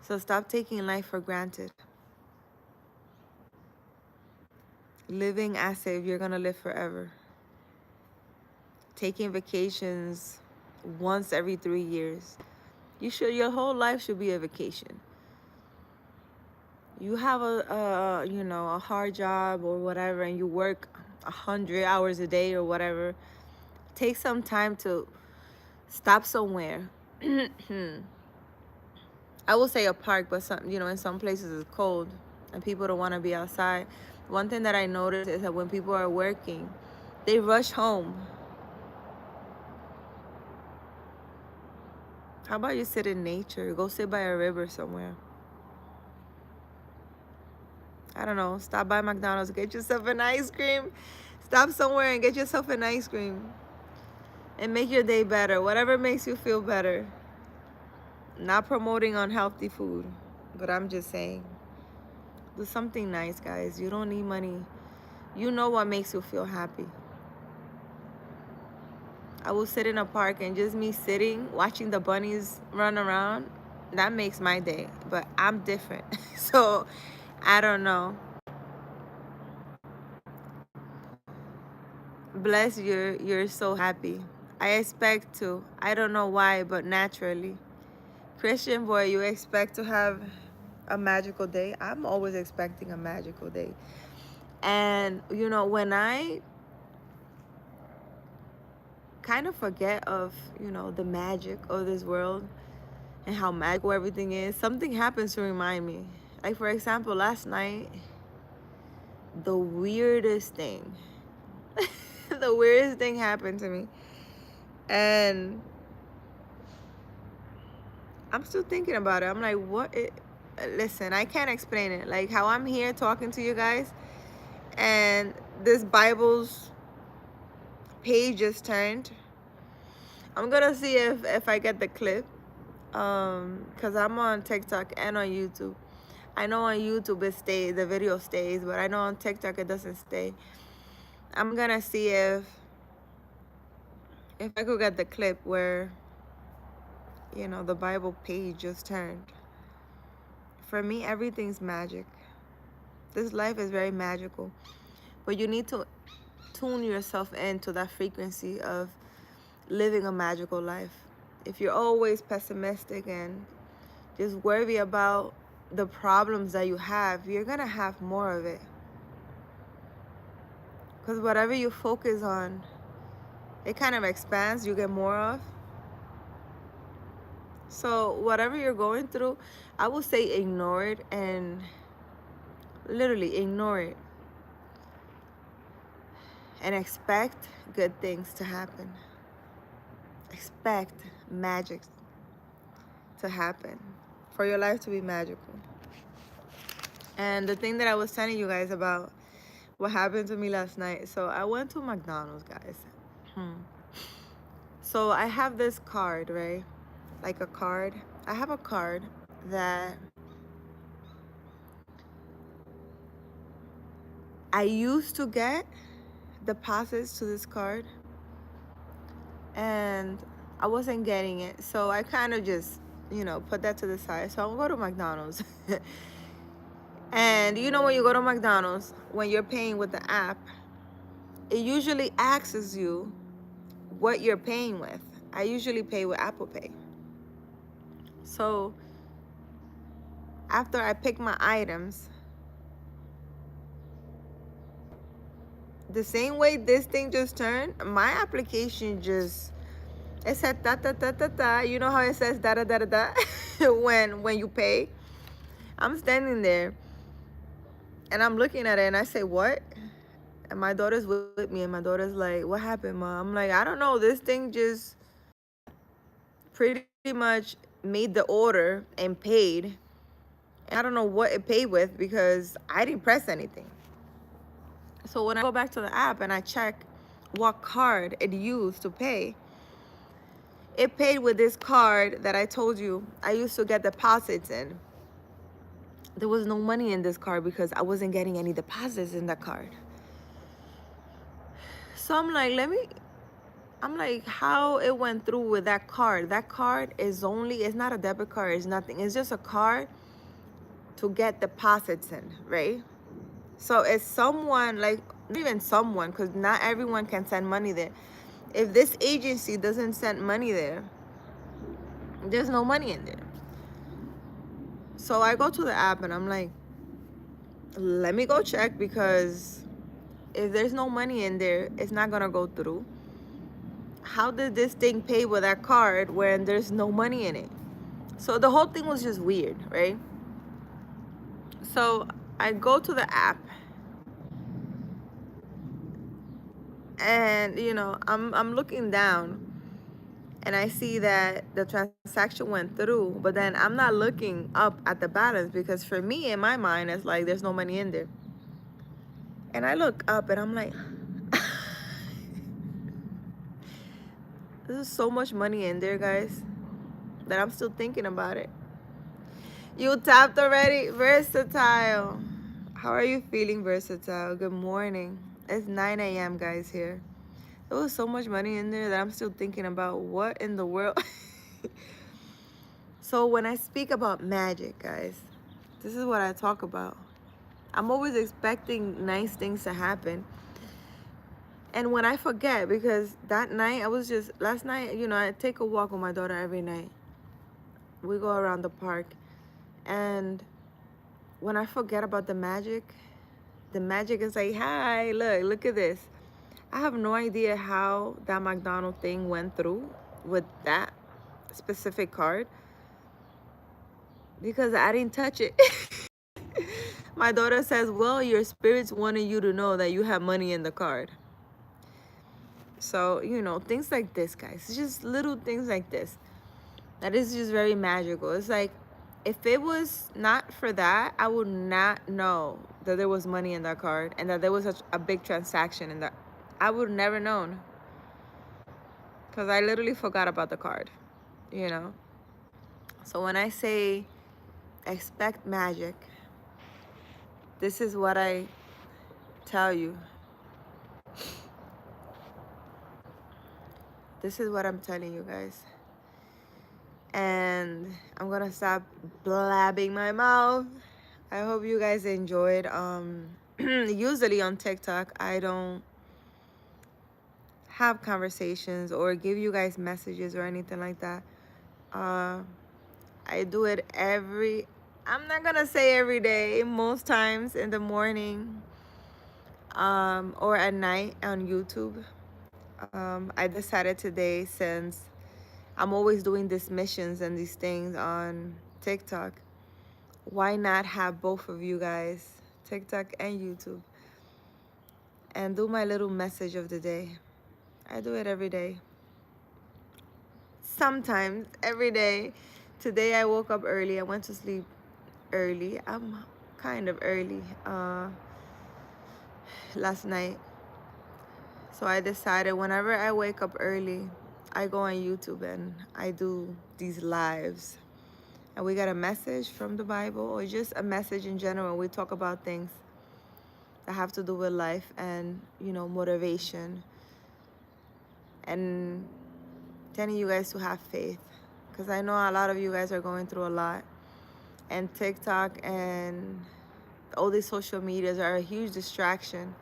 S1: So stop taking life for granted. Living as if you're going to live forever. Taking vacations once every 3 years. Your whole life should be a vacation. You have a hard job or whatever, and you work 100 hours a day or whatever. Take some time to stop somewhere. I will say a park, but in some places it's cold and people don't want to be outside. One thing that I noticed is that when people are working, they rush home. How about you sit in nature? Go sit by a river somewhere. I don't know. Stop by McDonald's, get yourself an ice cream. Stop somewhere and get yourself an ice cream. And make your day better. Whatever makes you feel better. Not promoting unhealthy food, but I'm just saying. Do something nice, guys. You don't need money. You know what makes you feel happy. I will sit in a park and just me sitting, watching the bunnies run around. That makes my day. But I'm different. So, I don't know. Bless you're so happy. I expect to. I don't know why, but naturally. Christian boy, you expect to have a magical day. I'm always expecting a magical day. And, when I kind of forget of, the magic of this world and how magical everything is, something happens to remind me. Like, for example, last night, the weirdest thing, the weirdest thing happened to me. And I'm still thinking about it. I'm like, listen, I can't explain it. Like how I'm here talking to you guys and this Bible's page just turned. I'm gonna see if I get the clip, because I'm on TikTok and on YouTube. I know on YouTube the video stays, but I know on TikTok it doesn't stay. I'm gonna see if I could get the clip where the Bible page just turned. For me, everything's magic. This life is very magical, but you need to tune yourself into that frequency of living a magical life. If you're always pessimistic and just worry about the problems that you have, you're gonna have more of it. Because whatever you focus on, it kind of expands, you get more of. So whatever you're going through, I would say ignore it, and literally ignore it. And expect good things to happen. Expect magic to happen. For your life to be magical. And the thing that I was telling you guys about what happened to me last night. So I went to McDonald's, guys. So I have this card, right? Like a card. I have a card that I used to get deposits to this card. And I wasn't getting it. So I kind of just, put that to the side. So I'll go to McDonald's. And when you go to McDonald's, when you're paying with the app, it usually asks you what you're paying with. I usually pay with Apple Pay. So after I pick my items, the same way this thing just turned, my application it said da da da da da. You know how it says da da da da da when you pay? I'm standing there and I'm looking at it and I say, what? And my daughter's with me and my daughter's like, what happened, Mom? I'm like, I don't know. This thing just pretty much made the order and paid. And I don't know what it paid with because I didn't press anything. So when I go back to the app and I check what card it used to pay. It paid with this card that I told you I used to get deposits in. There was no money in this card because I wasn't getting any deposits in that card. So I'm like, how it went through with that card. That card is it's not a debit card, it's nothing. It's just a card to get deposits in, right? So it's someone, like, not even someone, because not everyone can send money there. If this agency doesn't send money there, there's no money in there. So I go to the app and I'm like, let me go check, because if there's no money in there, it's not gonna go through. How did this thing pay with that card when there's no money in it? So the whole thing was just weird, right? So I go to the app and I'm looking down and I see that the transaction went through, but then I'm not looking up at the balance, because for me, in my mind, it's like there's no money in there. And I look up and I'm like, there's so much money in there, guys, that I'm still thinking about it. You tapped already? Versatile. How are you feeling, Versatile? Good morning. It's 9 a.m., guys, here. There was so much money in there that I'm still thinking about what in the world. So when I speak about magic, guys, this is what I talk about. I'm always expecting nice things to happen. And when I forget, because that night, last night, I take a walk with my daughter every night. We go around the park. And when I forget about the magic is like, hi, look at this. I have no idea how that McDonald's thing went through with that specific card, because I didn't touch it. My daughter says, well, your spirits wanted you to know that you have money in the card. So, things like this, guys. It's just little things like this that is just very magical. It's like, if it was not for that, I would not know that there was money in that card and that there was such a big transaction in that. I would never known, because I literally forgot about the card, So when I say expect magic, this is what I tell you. This is what I'm telling you, guys. And I'm gonna stop blabbing my mouth. I hope you guys enjoyed. Usually on TikTok, I don't have conversations or give you guys messages or anything like that. I do it I'm not gonna say every day, most times in the morning, or at night on YouTube. I decided today, since I'm always doing these missions and these things on TikTok, why not have both of you guys, TikTok and YouTube, and do my little message of the day. I do it every day. Sometimes every day. Today I woke up early. I went to sleep early. I'm kind of early last night. So I decided whenever I wake up early, I go on YouTube and I do these lives. And we got a message from the Bible, or just a message in general. We talk about things that have to do with life and, motivation. And telling you guys to have faith. Because I know a lot of you guys are going through a lot. And TikTok and all these social medias are a huge distraction.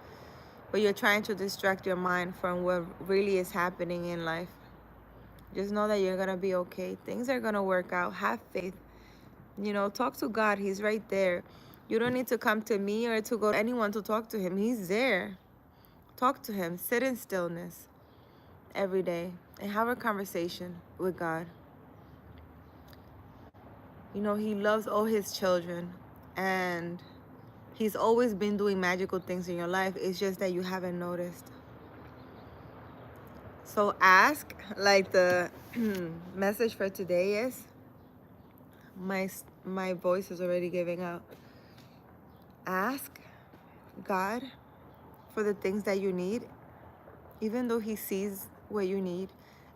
S1: But you're trying to distract your mind from what really is happening in life. Just know that you're going to be okay. Things are going to work out. Have faith. Talk to God. He's right there. You don't need to come to me or to go to anyone to talk to him. He's there. Talk to him. Sit in stillness every day and have a conversation with God. He loves all his children, and he's always been doing magical things in your life. It's just that you haven't noticed. So ask, like the message for today is, my voice is already giving out. Ask God for the things that you need Even though he sees what you need,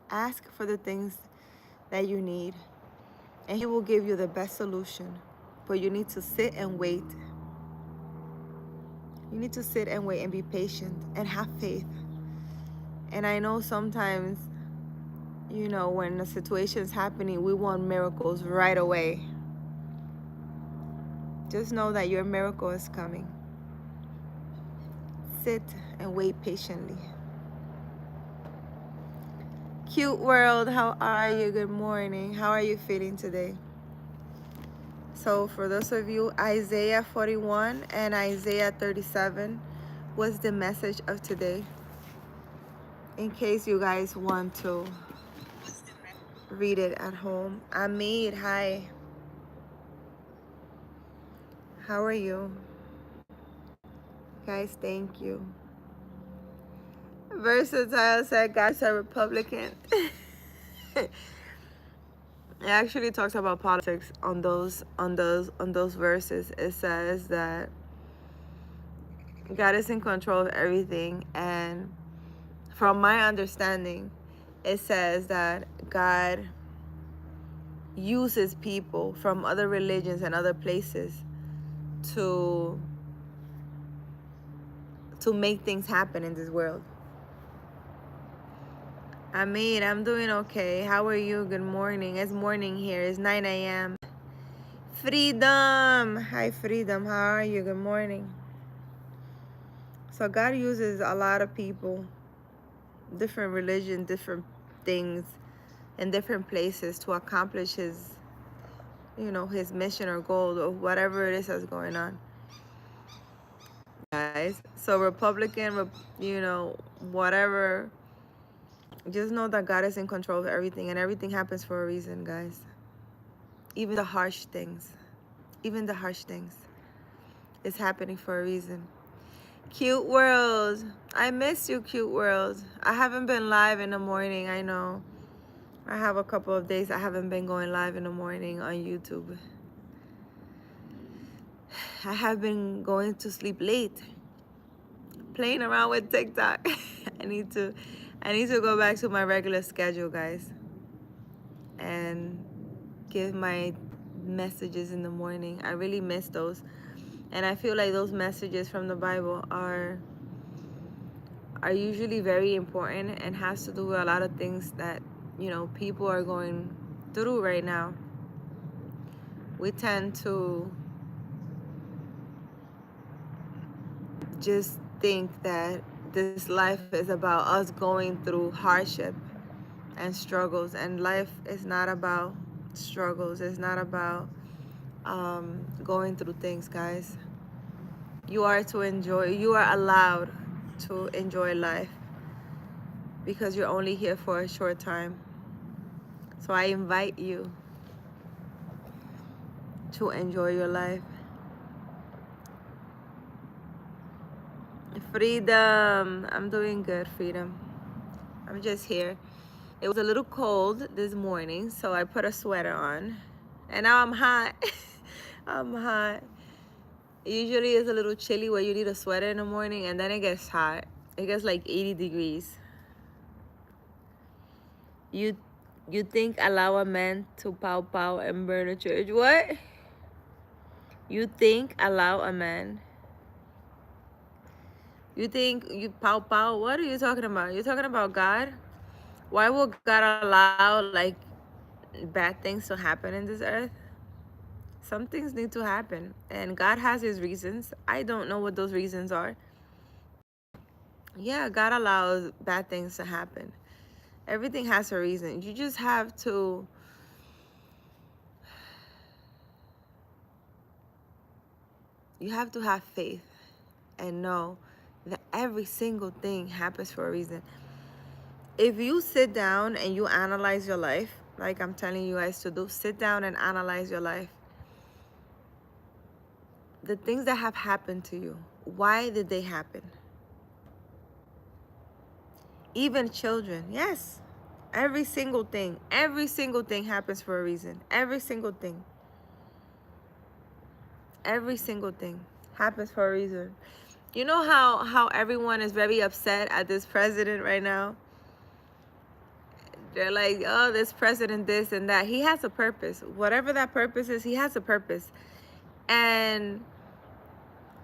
S1: ask for the things that you need, and he will give you the best solution. But you need to sit and wait. You need to sit and wait and be patient and have faith. And I know sometimes, you know, when a situation is happening, we want miracles right away. Just know that your miracle is coming. Sit and wait patiently. Cute world, how are you? Good morning. How are you feeling today? So for those of you, Isaiah 41 and Isaiah 37 was the message of today. In case you guys want to read it at home. Amit, hi. How are you? Guys, thank you. Versatile said God's a Republican. It actually talks about politics on those verses. It says that God is in control of everything, and from my understanding, it says that God uses people from other religions and other places to make things happen in this world. I'm doing okay. How are you? Good morning. It's morning here. It's 9 a.m. Freedom. Hi, Freedom. How are you? Good morning. So God uses a lot of people, different religion, different things, in different places to accomplish his, you know, his mission or goal or whatever it is that's going on. Guys, so Republican, you know, whatever, just know that God is in control of everything, and everything happens for a reason, guys. Even the harsh things, is happening for a reason. Cute world, I miss you, cute world. I haven't been live in the morning. I know I have a couple of days I haven't been going live in the morning on YouTube. I have been going to sleep late, playing around with TikTok. I need to go back to my regular schedule, guys, and give my messages in the morning. I really miss those, and I feel like those messages from the Bible are usually very important and has to do with a lot of things that, you know, people are going through right now. We tend to just think that this life is about us going through hardship and struggles, and life is not about struggles. It's not about going through things, guys. You are allowed to enjoy life because you're only here for a short time. So I invite you to enjoy your life. Freedom, I'm doing good, Freedom. I'm just here. It was a little cold this morning, so I put a sweater on, and now I'm hot. I'm hot. Usually it's a little chilly where you need a sweater in the morning, and then it gets hot. It gets like 80 degrees. You think allow a man to pow pow and burn a church? What? You think allow a man? You think you pow pow? What are you talking about? You're talking about God? Why would God allow like bad things to happen in this earth? Some things need to happen, and God has his reasons. I don't know what those reasons are. Yeah, God allows bad things to happen. Everything has a reason. You just have to have faith and know that every single thing happens for a reason. If you sit down and you analyze your life, like I'm telling you guys to do, sit down and analyze your life. The things that have happened to you, why did they happen? Even children, yes. Every single thing happens for a reason. Every single thing happens for a reason. You know how everyone is very upset at this president right now? They're like, oh, this president, this and that. He has a purpose. Whatever that purpose is, he has a purpose. And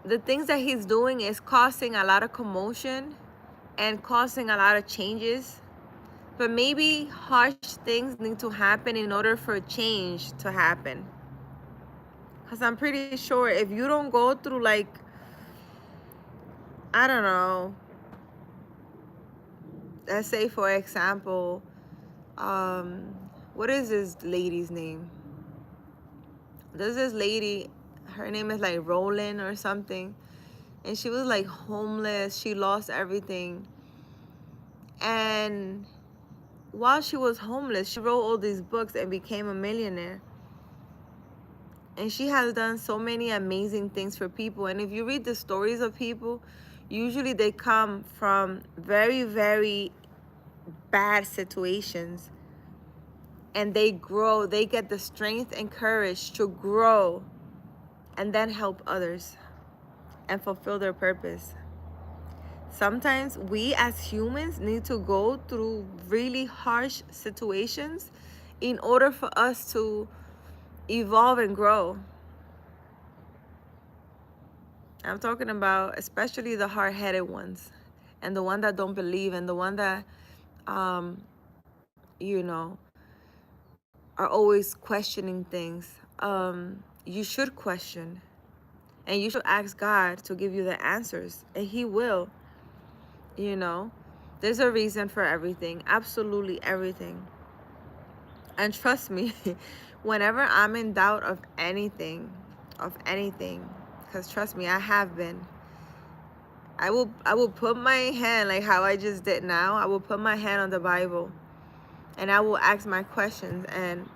S1: the things that he's doing is causing a lot of commotion and causing a lot of changes. But maybe harsh things need to happen in order for change to happen. Because I'm pretty sure if you don't go through, like, I don't know, let's say, for example, what is this lady's name? There's this lady, her name is like Roland or something. And she was like homeless. She lost everything. And while she was homeless, she wrote all these books and became a millionaire. And she has done so many amazing things for people. And if you read the stories of people, usually they come from very, very bad situations. And they grow, they get the strength and courage to grow and then help others and fulfill their purpose. Sometimes we as humans need to go through really harsh situations in order for us to evolve and grow. I'm talking about especially the hard-headed ones and the one that don't believe and the one that, you know, are always questioning things. You should question and you should ask God to give you the answers, and He will. You know, there's a reason for everything, absolutely everything. And trust me, whenever I'm in doubt of anything, because trust me, I have been, I will put my hand, like how I just did now, I will put my hand on the Bible and I will ask my questions, and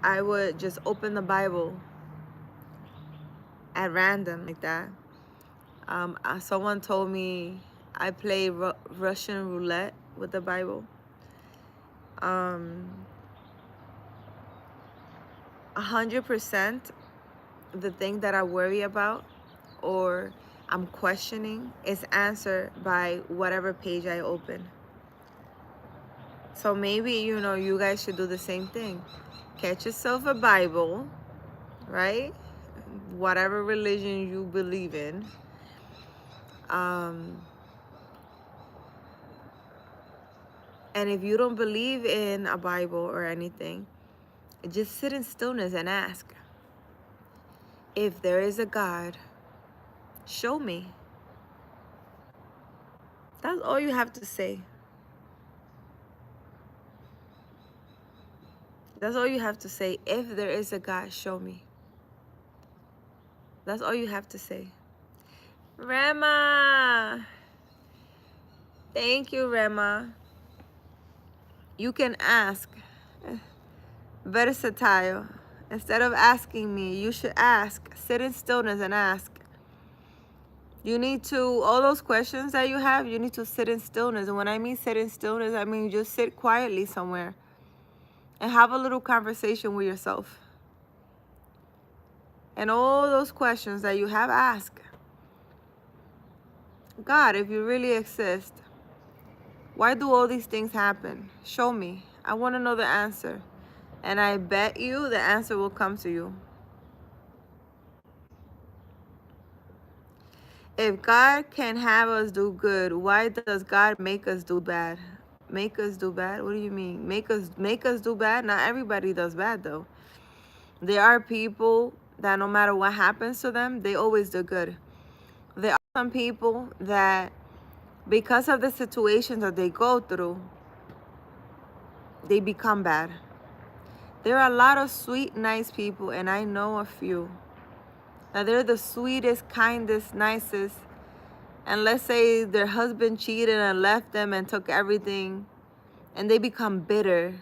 S1: I would just open the Bible at random like that. Someone told me I play Russian roulette with the Bible. 100% the thing that I worry about or I'm questioning is answered by whatever page I open. So maybe, you know, you guys should do the same thing. Get yourself a Bible, right? Whatever religion you believe in. And if you don't believe in a Bible or anything, just sit in stillness and ask, if there is a God, show me. That's all you have to say. That's all you have to say. If there is a God, show me. That's all you have to say. Rema. Thank you, Rema. You can ask. Versatile. Instead of asking me, you should ask. Sit in stillness and ask. You need to, all those questions that you have, you need to sit in stillness. And when I mean sit in stillness, I mean just sit quietly somewhere and have a little conversation with yourself. And all those questions that you have, ask. God, if you really exist, why do all these things happen? Show me. I want to know the answer. And I bet you the answer will come to you. If God can have us do good, why does God make us do bad? Make us do bad? What do you mean? Make us do bad? Not everybody does bad though. There are people that no matter what happens to them, they always do good. There are some people that because of the situations that they go through, they become bad. There are a lot of sweet, nice people, and I know a few. Now they're the sweetest, kindest, nicest. And let's say their husband cheated and left them and took everything, and they become bitter,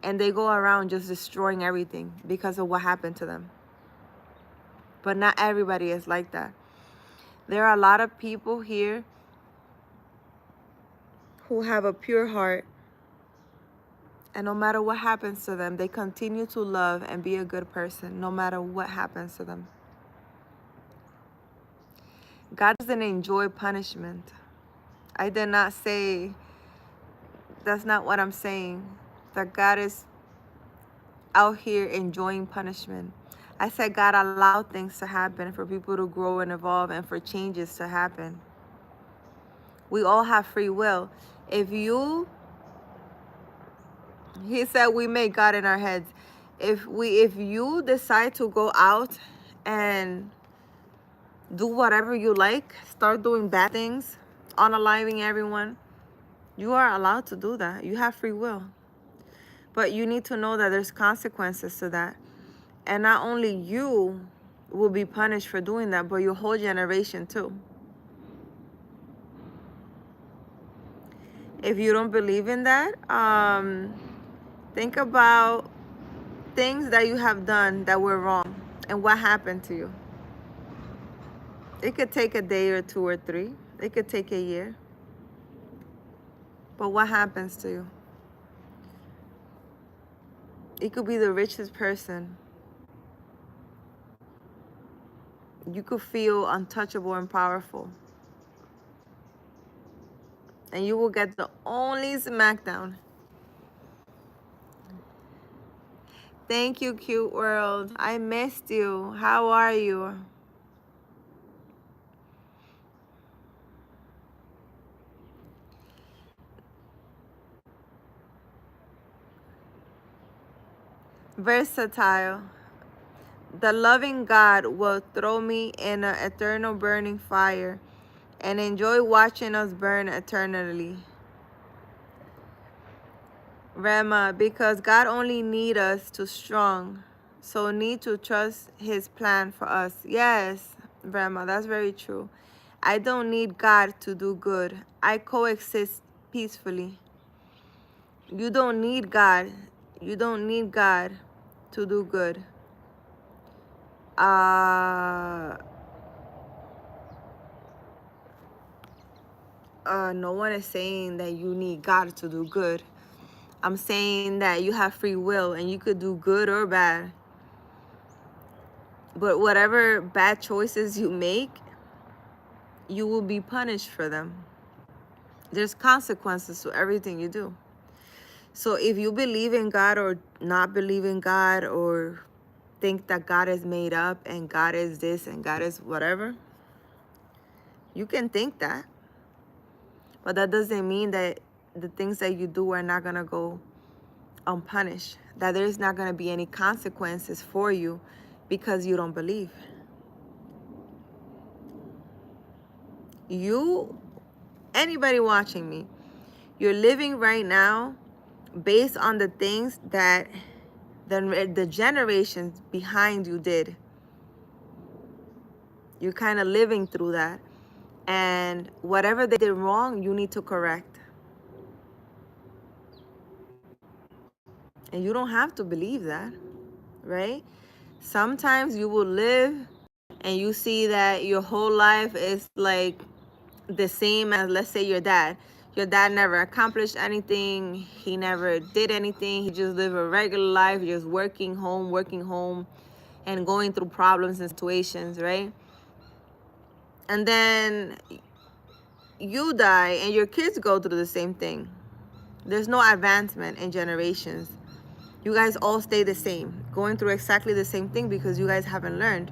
S1: and they go around just destroying everything because of what happened to them. But not everybody is like that. There are a lot of people here who have a pure heart, and no matter what happens to them, they continue to love and be a good person no matter what happens to them. God doesn't enjoy punishment. I did not say, that's not what I'm saying, that God is out here enjoying punishment. I said God allowed things to happen for people to grow and evolve and for changes to happen. We all have free will. If you, he said we make God in our heads. If you decide to go out and do whatever you like, start doing bad things, unaliving everyone, you are allowed to do that. You have free will. But you need to know that there's consequences to that. And not only you will be punished for doing that, but your whole generation too. If you don't believe in that, think about things that you have done that were wrong and what happened to you. It could take a day or 2 or 3. It could take a year. But what happens to you? You could be the richest person. You could feel untouchable and powerful. And you will get the only smackdown. Thank you, cute world. I missed you. How are you? Versatile. The loving God will throw me in an eternal burning fire and enjoy watching us burn eternally. Rema, because God only need us to strong, so need to trust his plan for us. Yes, Rema, that's very true. I don't need God to do good. I coexist peacefully. You don't need God. You don't need God to do good. No one is saying that you need God to do good. I'm saying that you have free will and you could do good or bad. But whatever bad choices you make, you will be punished for them. There's consequences to everything you do. So if you believe in God or not believe in God, or think that God is made up and God is this and God is whatever, you can think that. But that doesn't mean that the things that you do are not going to go unpunished, that there's not going to be any consequences for you because you don't believe. You, anybody watching me, you're living right now based on the things that the generations behind you did. You're kind of living through that. And whatever they did wrong, you need to correct. And you don't have to believe that, right? Sometimes you will live and you see that your whole life is like the same as, let's say, your dad. Your dad never accomplished anything. He never did anything. He just lived a regular life, just working home, and going through problems and situations, right? And then you die and your kids go through the same thing. There's no advancement in generations. You guys all stay the same, going through exactly the same thing because you guys haven't learned.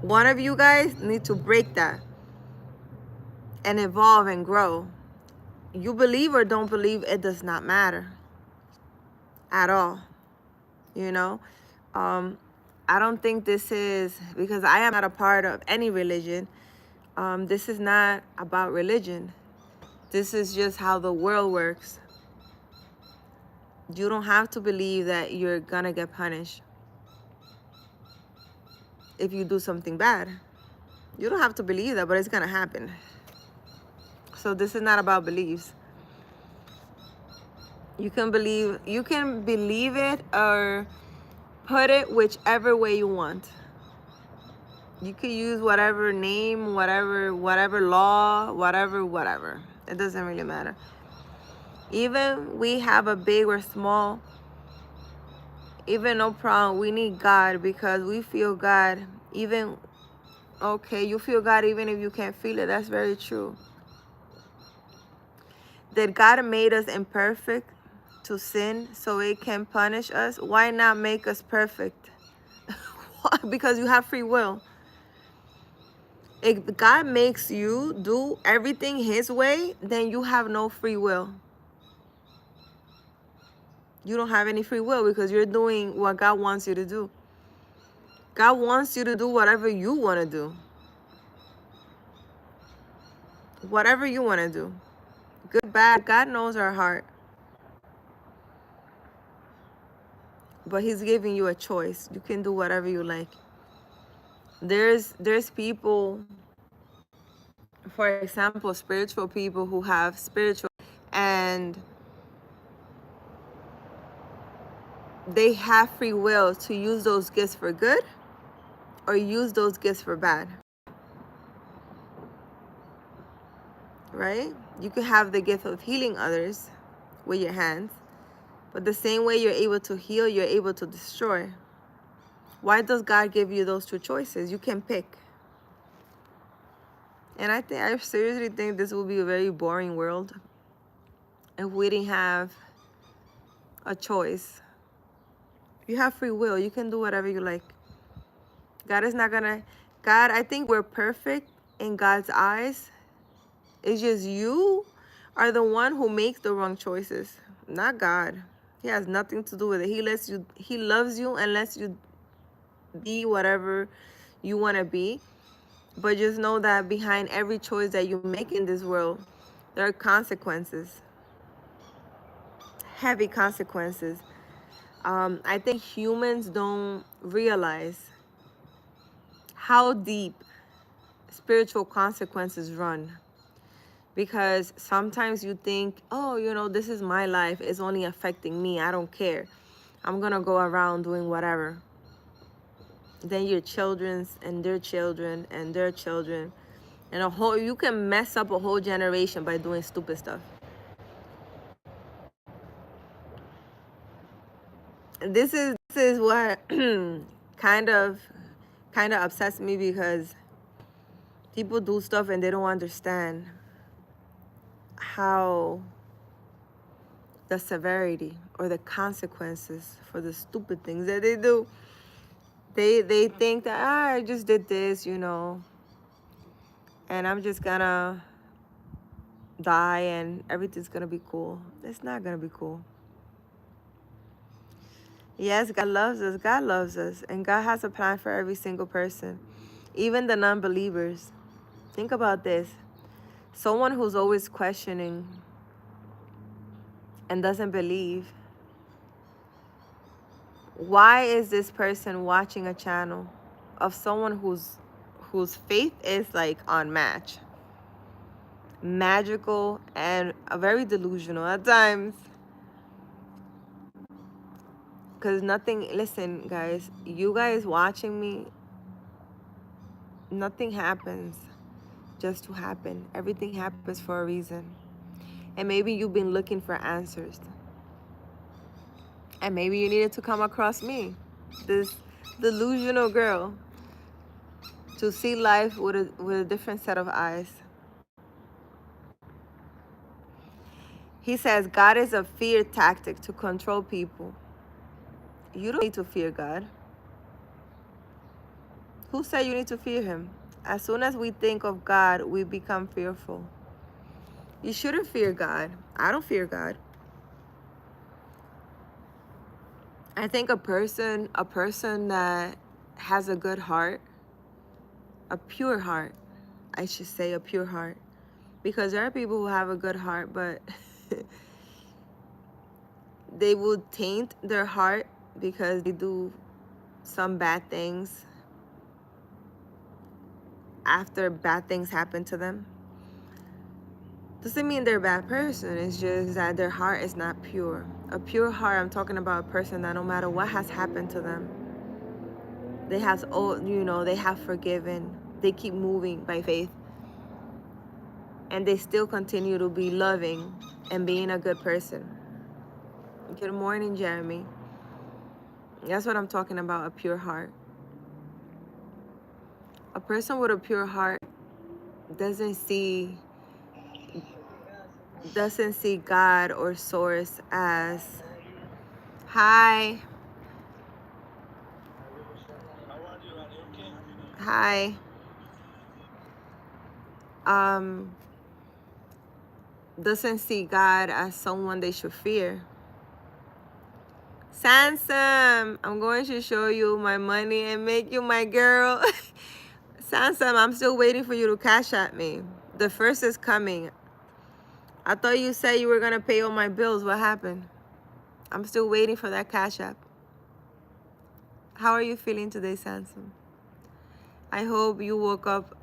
S1: One of you guys need to break that and evolve and grow. You believe or don't believe, it does not matter at all. You know, I don't think this is, because I am not a part of any religion. This is not about religion. This is just how the world works. You don't have to believe that you're gonna get punished if you do something bad. You don't have to believe that, but it's gonna happen. So this is not about beliefs. You can believe it or put it whichever way you want. You could use whatever name, whatever law, whatever. It doesn't really matter. Even we have a big or small, even no problem, we need God because we feel God even Okay, you feel God even if you can't feel it. That's very true. That God made us imperfect to sin so it can punish us. Why not make us perfect? Because you have free will. If God makes you do everything his way, then you have no free will. You don't have any free will because you're doing what God wants you to do. God wants you to do whatever you want to do. Whatever you want to do. Good, bad, God knows our heart. But he's giving you a choice. You can do whatever you like. There's people, for example, spiritual people who have spiritual, and they have free will to use those gifts for good or use those gifts for bad. Right? You can have the gift of healing others with your hands, but the same way you're able to heal, you're able to destroy. Why does God give you those two choices? You can pick. And I seriously think this will be a very boring world if we didn't have a choice. You have free will. You can do whatever you like. God is not gonna, God, I think we're perfect in God's eyes. It's just you are the one who makes the wrong choices, not God. He has nothing to do with it. He loves you and lets you be whatever you want to be. But just know that behind every choice that you make in this world, there are consequences, heavy consequences. I think humans don't realize how deep spiritual consequences run. Because sometimes you think, oh, this is my life. It's only affecting me. I don't care. I'm going to go around doing whatever. Then your children's and their children and their children. And you can mess up a whole generation by doing stupid stuff. This is what kind of upsets me, because people do stuff and they don't understand how the severity or the consequences for the stupid things that they do. They think that I just did this, and I'm just gonna die and everything's gonna be cool. It's not gonna be cool. Yes, God loves us. God loves us. And God has a plan for every single person, even the non-believers. Think about this. Someone who's always questioning and doesn't believe. Why is this person watching a channel of someone whose faith is like unmatched, magical, and very delusional at times? Because listen, guys, you guys watching me, nothing happens just to happen. Everything happens for a reason. And maybe you've been looking for answers. And maybe you needed to come across me, this delusional girl, to see life with a different set of eyes. He says God is a fear tactic to control people. You don't need to fear God. Who said you need to fear him? As soon as we think of God, we become fearful. You shouldn't fear God. I don't fear God. I think a person that has a good heart, a pure heart, I should say a pure heart. Because there are people who have a good heart, but they will taint their heart because they do some bad things after bad things happen to them. Doesn't mean they're a bad person. It's just that their heart is not pure. A pure heart, I'm talking about a person that no matter what has happened to them, they have forgiven. They keep moving by faith. And they still continue to be loving and being a good person. Good morning, Jeremy. That's what I'm talking about, a pure heart. A person with a pure heart doesn't see God or source as, hi, hi, doesn't see God as someone they should fear. Sansom, I'm going to show you my money and make you my girl. Sansom, I'm still waiting for you to cash at me. The first is coming. I thought you said you were going to pay all my bills. What happened? I'm still waiting for that cash app. How are you feeling today, Sansom? I hope you woke up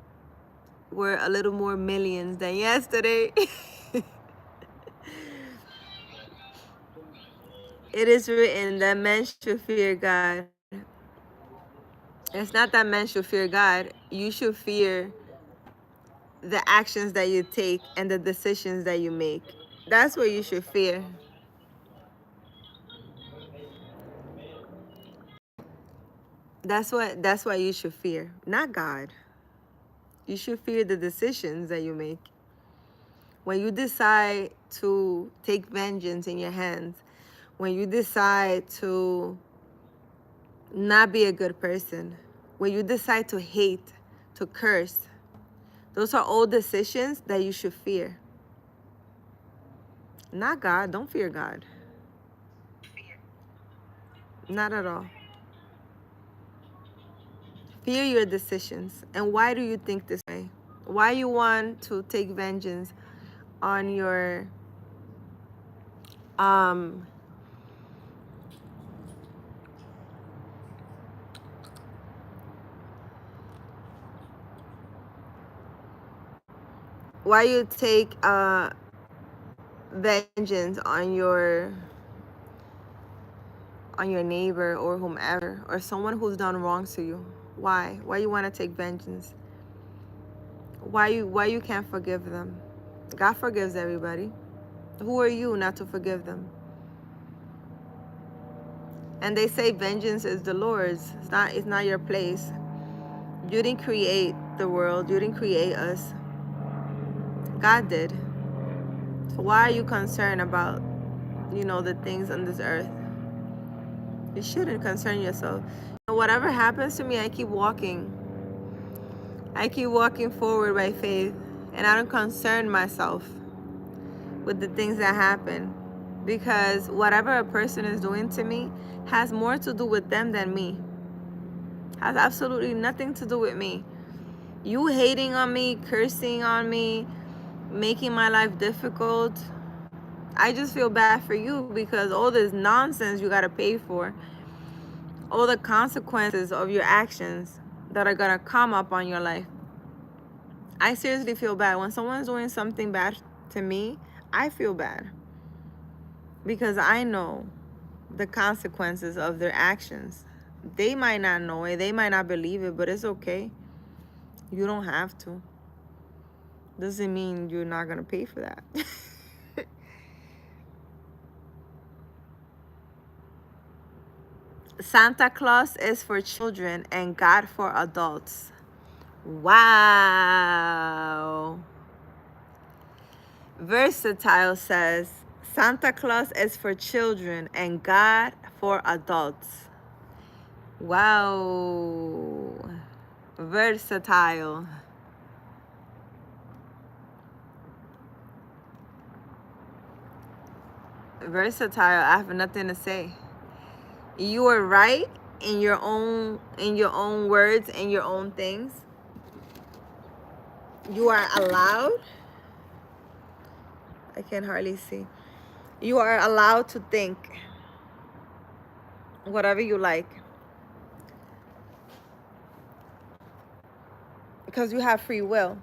S1: with a little more millions than yesterday. It is written that men should fear God. It's not that men should fear God. You should fear the actions that you take and the decisions that you make. That's what you should fear. That's what you should fear, not God. You should fear the decisions that you make. When you decide to take vengeance in your hands, when you decide to not be a good person, when you decide to hate, to curse, those are all decisions that you should fear. Not God. Don't fear God. Not at all. Fear your decisions. And why do you think this way? Why you want to take vengeance on your why you take vengeance on your neighbor or whomever or someone who's done wrong to you? Why you want to take vengeance? Why you can't forgive them? God forgives everybody. Who are you not to forgive them? And they say vengeance is the Lord's. It's not your place. You didn't create the world. You didn't create us. God did. So why are you concerned about, the things on this earth? You shouldn't concern yourself. Whatever happens to me, I keep walking. I keep walking forward by faith. And I don't concern myself with the things that happen. Because whatever a person is doing to me has more to do with them than me. Has absolutely nothing to do with me. You hating on me, cursing on me, making my life difficult, I just feel bad for you because all this nonsense you gotta pay for, all the consequences of your actions that are gonna come up on your life. I seriously feel bad. When someone's doing something bad to me, I feel bad because I know the consequences of their actions. They might not know it, they might not believe it, but it's okay. You don't have to. Doesn't mean you're not gonna pay for that. Santa Claus is for children and God for adults. Wow. Versatile says Santa Claus is for children and God for adults. Wow. Versatile. Versatile. I have nothing to say. You are right in your own words and your own things. You are allowed. I can hardly see. You are allowed to think whatever you like because you have free will.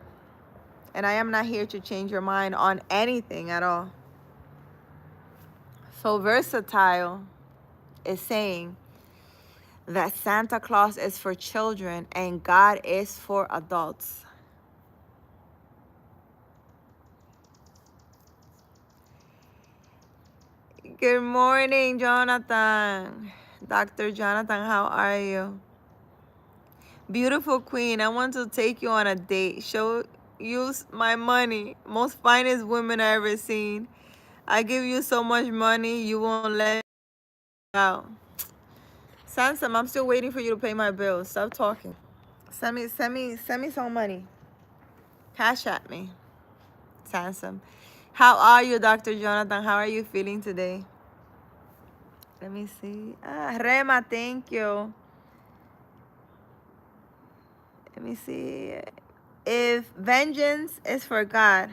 S1: And I am not here to change your mind on anything at all. So Versatile is saying that Santa Claus is for children and God is for adults. Good morning, Jonathan. Dr. Jonathan, how are you? Beautiful queen, I want to take you on a date. Show you my money. Most finest women I ever seen. I give you so much money, you won't let me out. Sansom, I'm still waiting for you to pay my bills. Stop talking. Send me some money. Cash at me. Sansom. How are you, Dr. Jonathan? How are you feeling today? Let me see. Rema, thank you. Let me see. If vengeance is for God.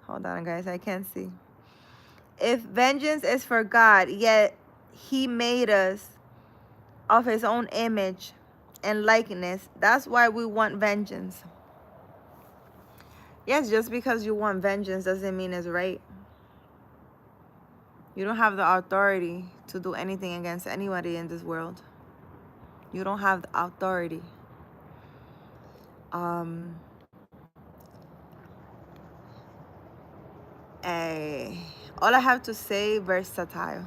S1: Hold on, guys. I can't see. If vengeance is for God, yet he made us of his own image and likeness, that's why we want vengeance. Yes, just because you want vengeance doesn't mean it's right. You don't have the authority to do anything against anybody in this world. You don't have the authority. All I have to say, versatile.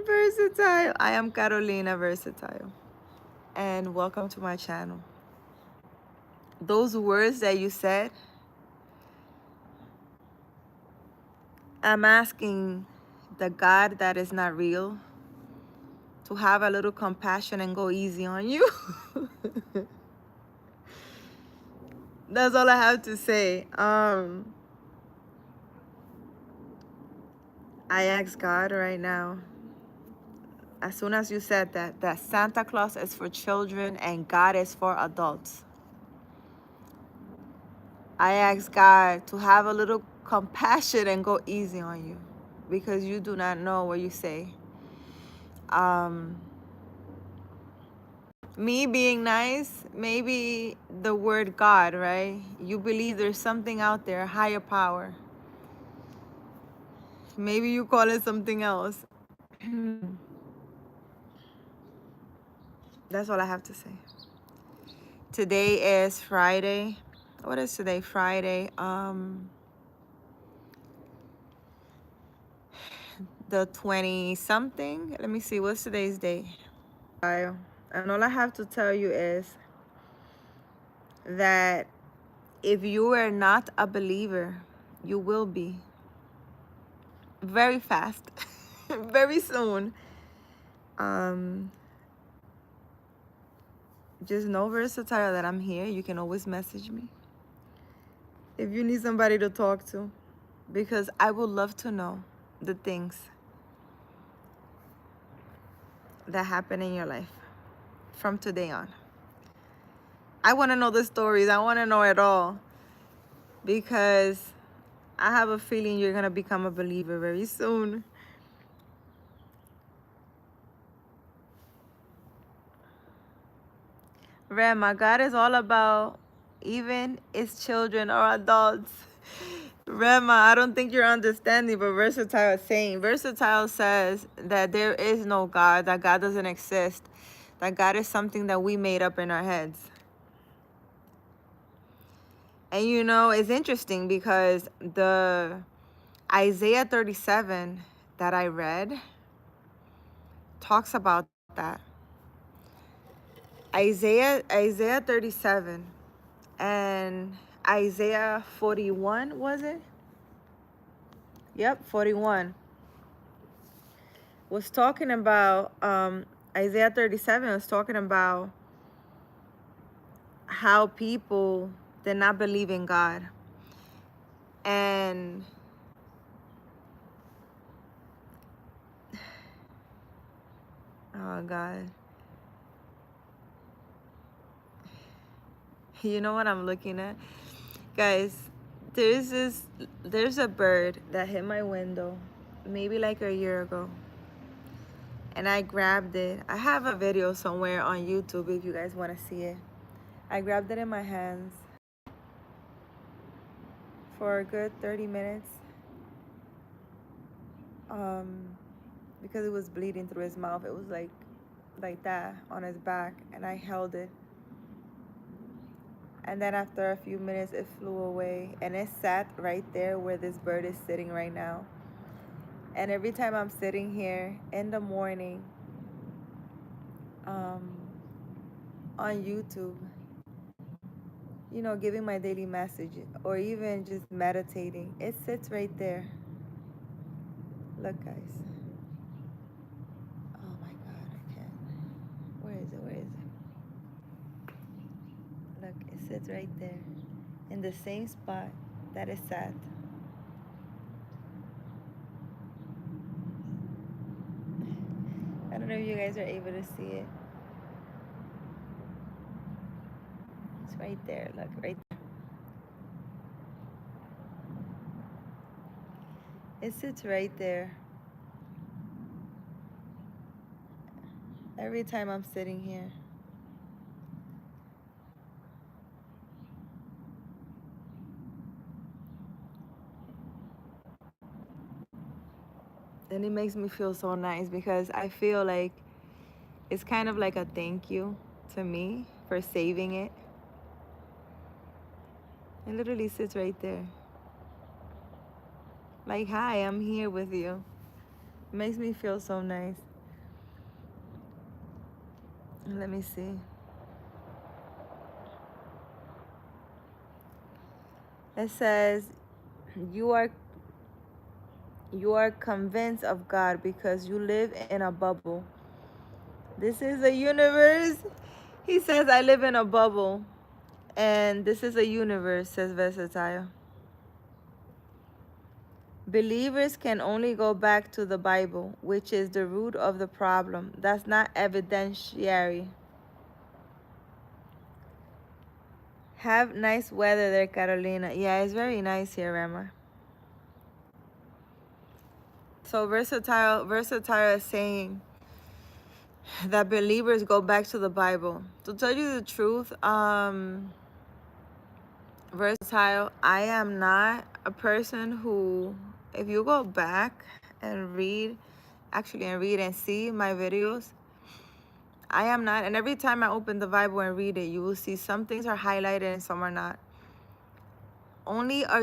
S1: Versatile. I am Carolina Versatile. And welcome to my channel. Those words that you said, I'm asking the God that is not real to have a little compassion and go easy on you. That's all I have to say. I ask God right now, as soon as you said that Santa Claus is for children and God is for adults, I ask God to have a little compassion and go easy on you, because you do not know what you say. Me being nice, maybe the word God, right? You believe there's something out there, a higher power. Maybe you call it something else. That's all I have to say. Today is Friday. What is today? Friday. The 20 something. Let me see. What's today's date? And all I have to tell you is that if you are not a believer, you will be very fast, very soon. Just know, Versatile, that I'm here. You can always message me if you need somebody to talk to, because I would love to know the things that happen in your life from today on. I want to know the stories. I want to know it all, because I have a feeling you're going to become a believer very soon. Rema, God is all about even its children or adults. Rema, I don't think you're understanding what Versatile is saying. Versatile says that there is no God, that God doesn't exist, that God is something that we made up in our heads. And you know, it's interesting because the Isaiah 37 that I read talks about that. Isaiah 37 and Isaiah 41, was it? Yep, 41. Was talking about, Isaiah 37 was talking about how people did not believe in God. And oh God. You know what I'm looking at? Guys, there's a bird that hit my window maybe like a year ago. And I grabbed it. I have a video somewhere on YouTube if you guys want to see it. I grabbed it in my hands for a good 30 minutes. Because it was bleeding through his mouth. It was like that on his back, and I held it. And then after a few minutes, it flew away, and it sat right there where this bird is sitting right now. And every time I'm sitting here in the morning, on YouTube, you know, giving my daily message or even just meditating. It sits right there. Look, guys. Oh my God, I can't. Where is it? Where is it? Look, it sits right there in the same spot that it sat. I don't know if you guys are able to see it. It's right there. Look, right there. It sits right there. Every time I'm sitting here. And it makes me feel so nice because I feel like it's kind of like a thank you to me for saving it. It literally sits right there. Like, hi, I'm here with you. It makes me feel so nice. Let me see. It says, you are convinced of God because you live in a bubble. This is a universe. He says, I live in a bubble. And this is a universe, says Versatile. Believers can only go back to the Bible, which is the root of the problem. That's not evidentiary. Have nice weather there, Carolina. Yeah, it's very nice here, Rema. So Versatile is saying that believers go back to the Bible. To tell you the truth, Versatile, I am not a person who, if you go back and read and see my videos, I am not. And every time I open the Bible and read it, you will see some things are highlighted and some are not. Only a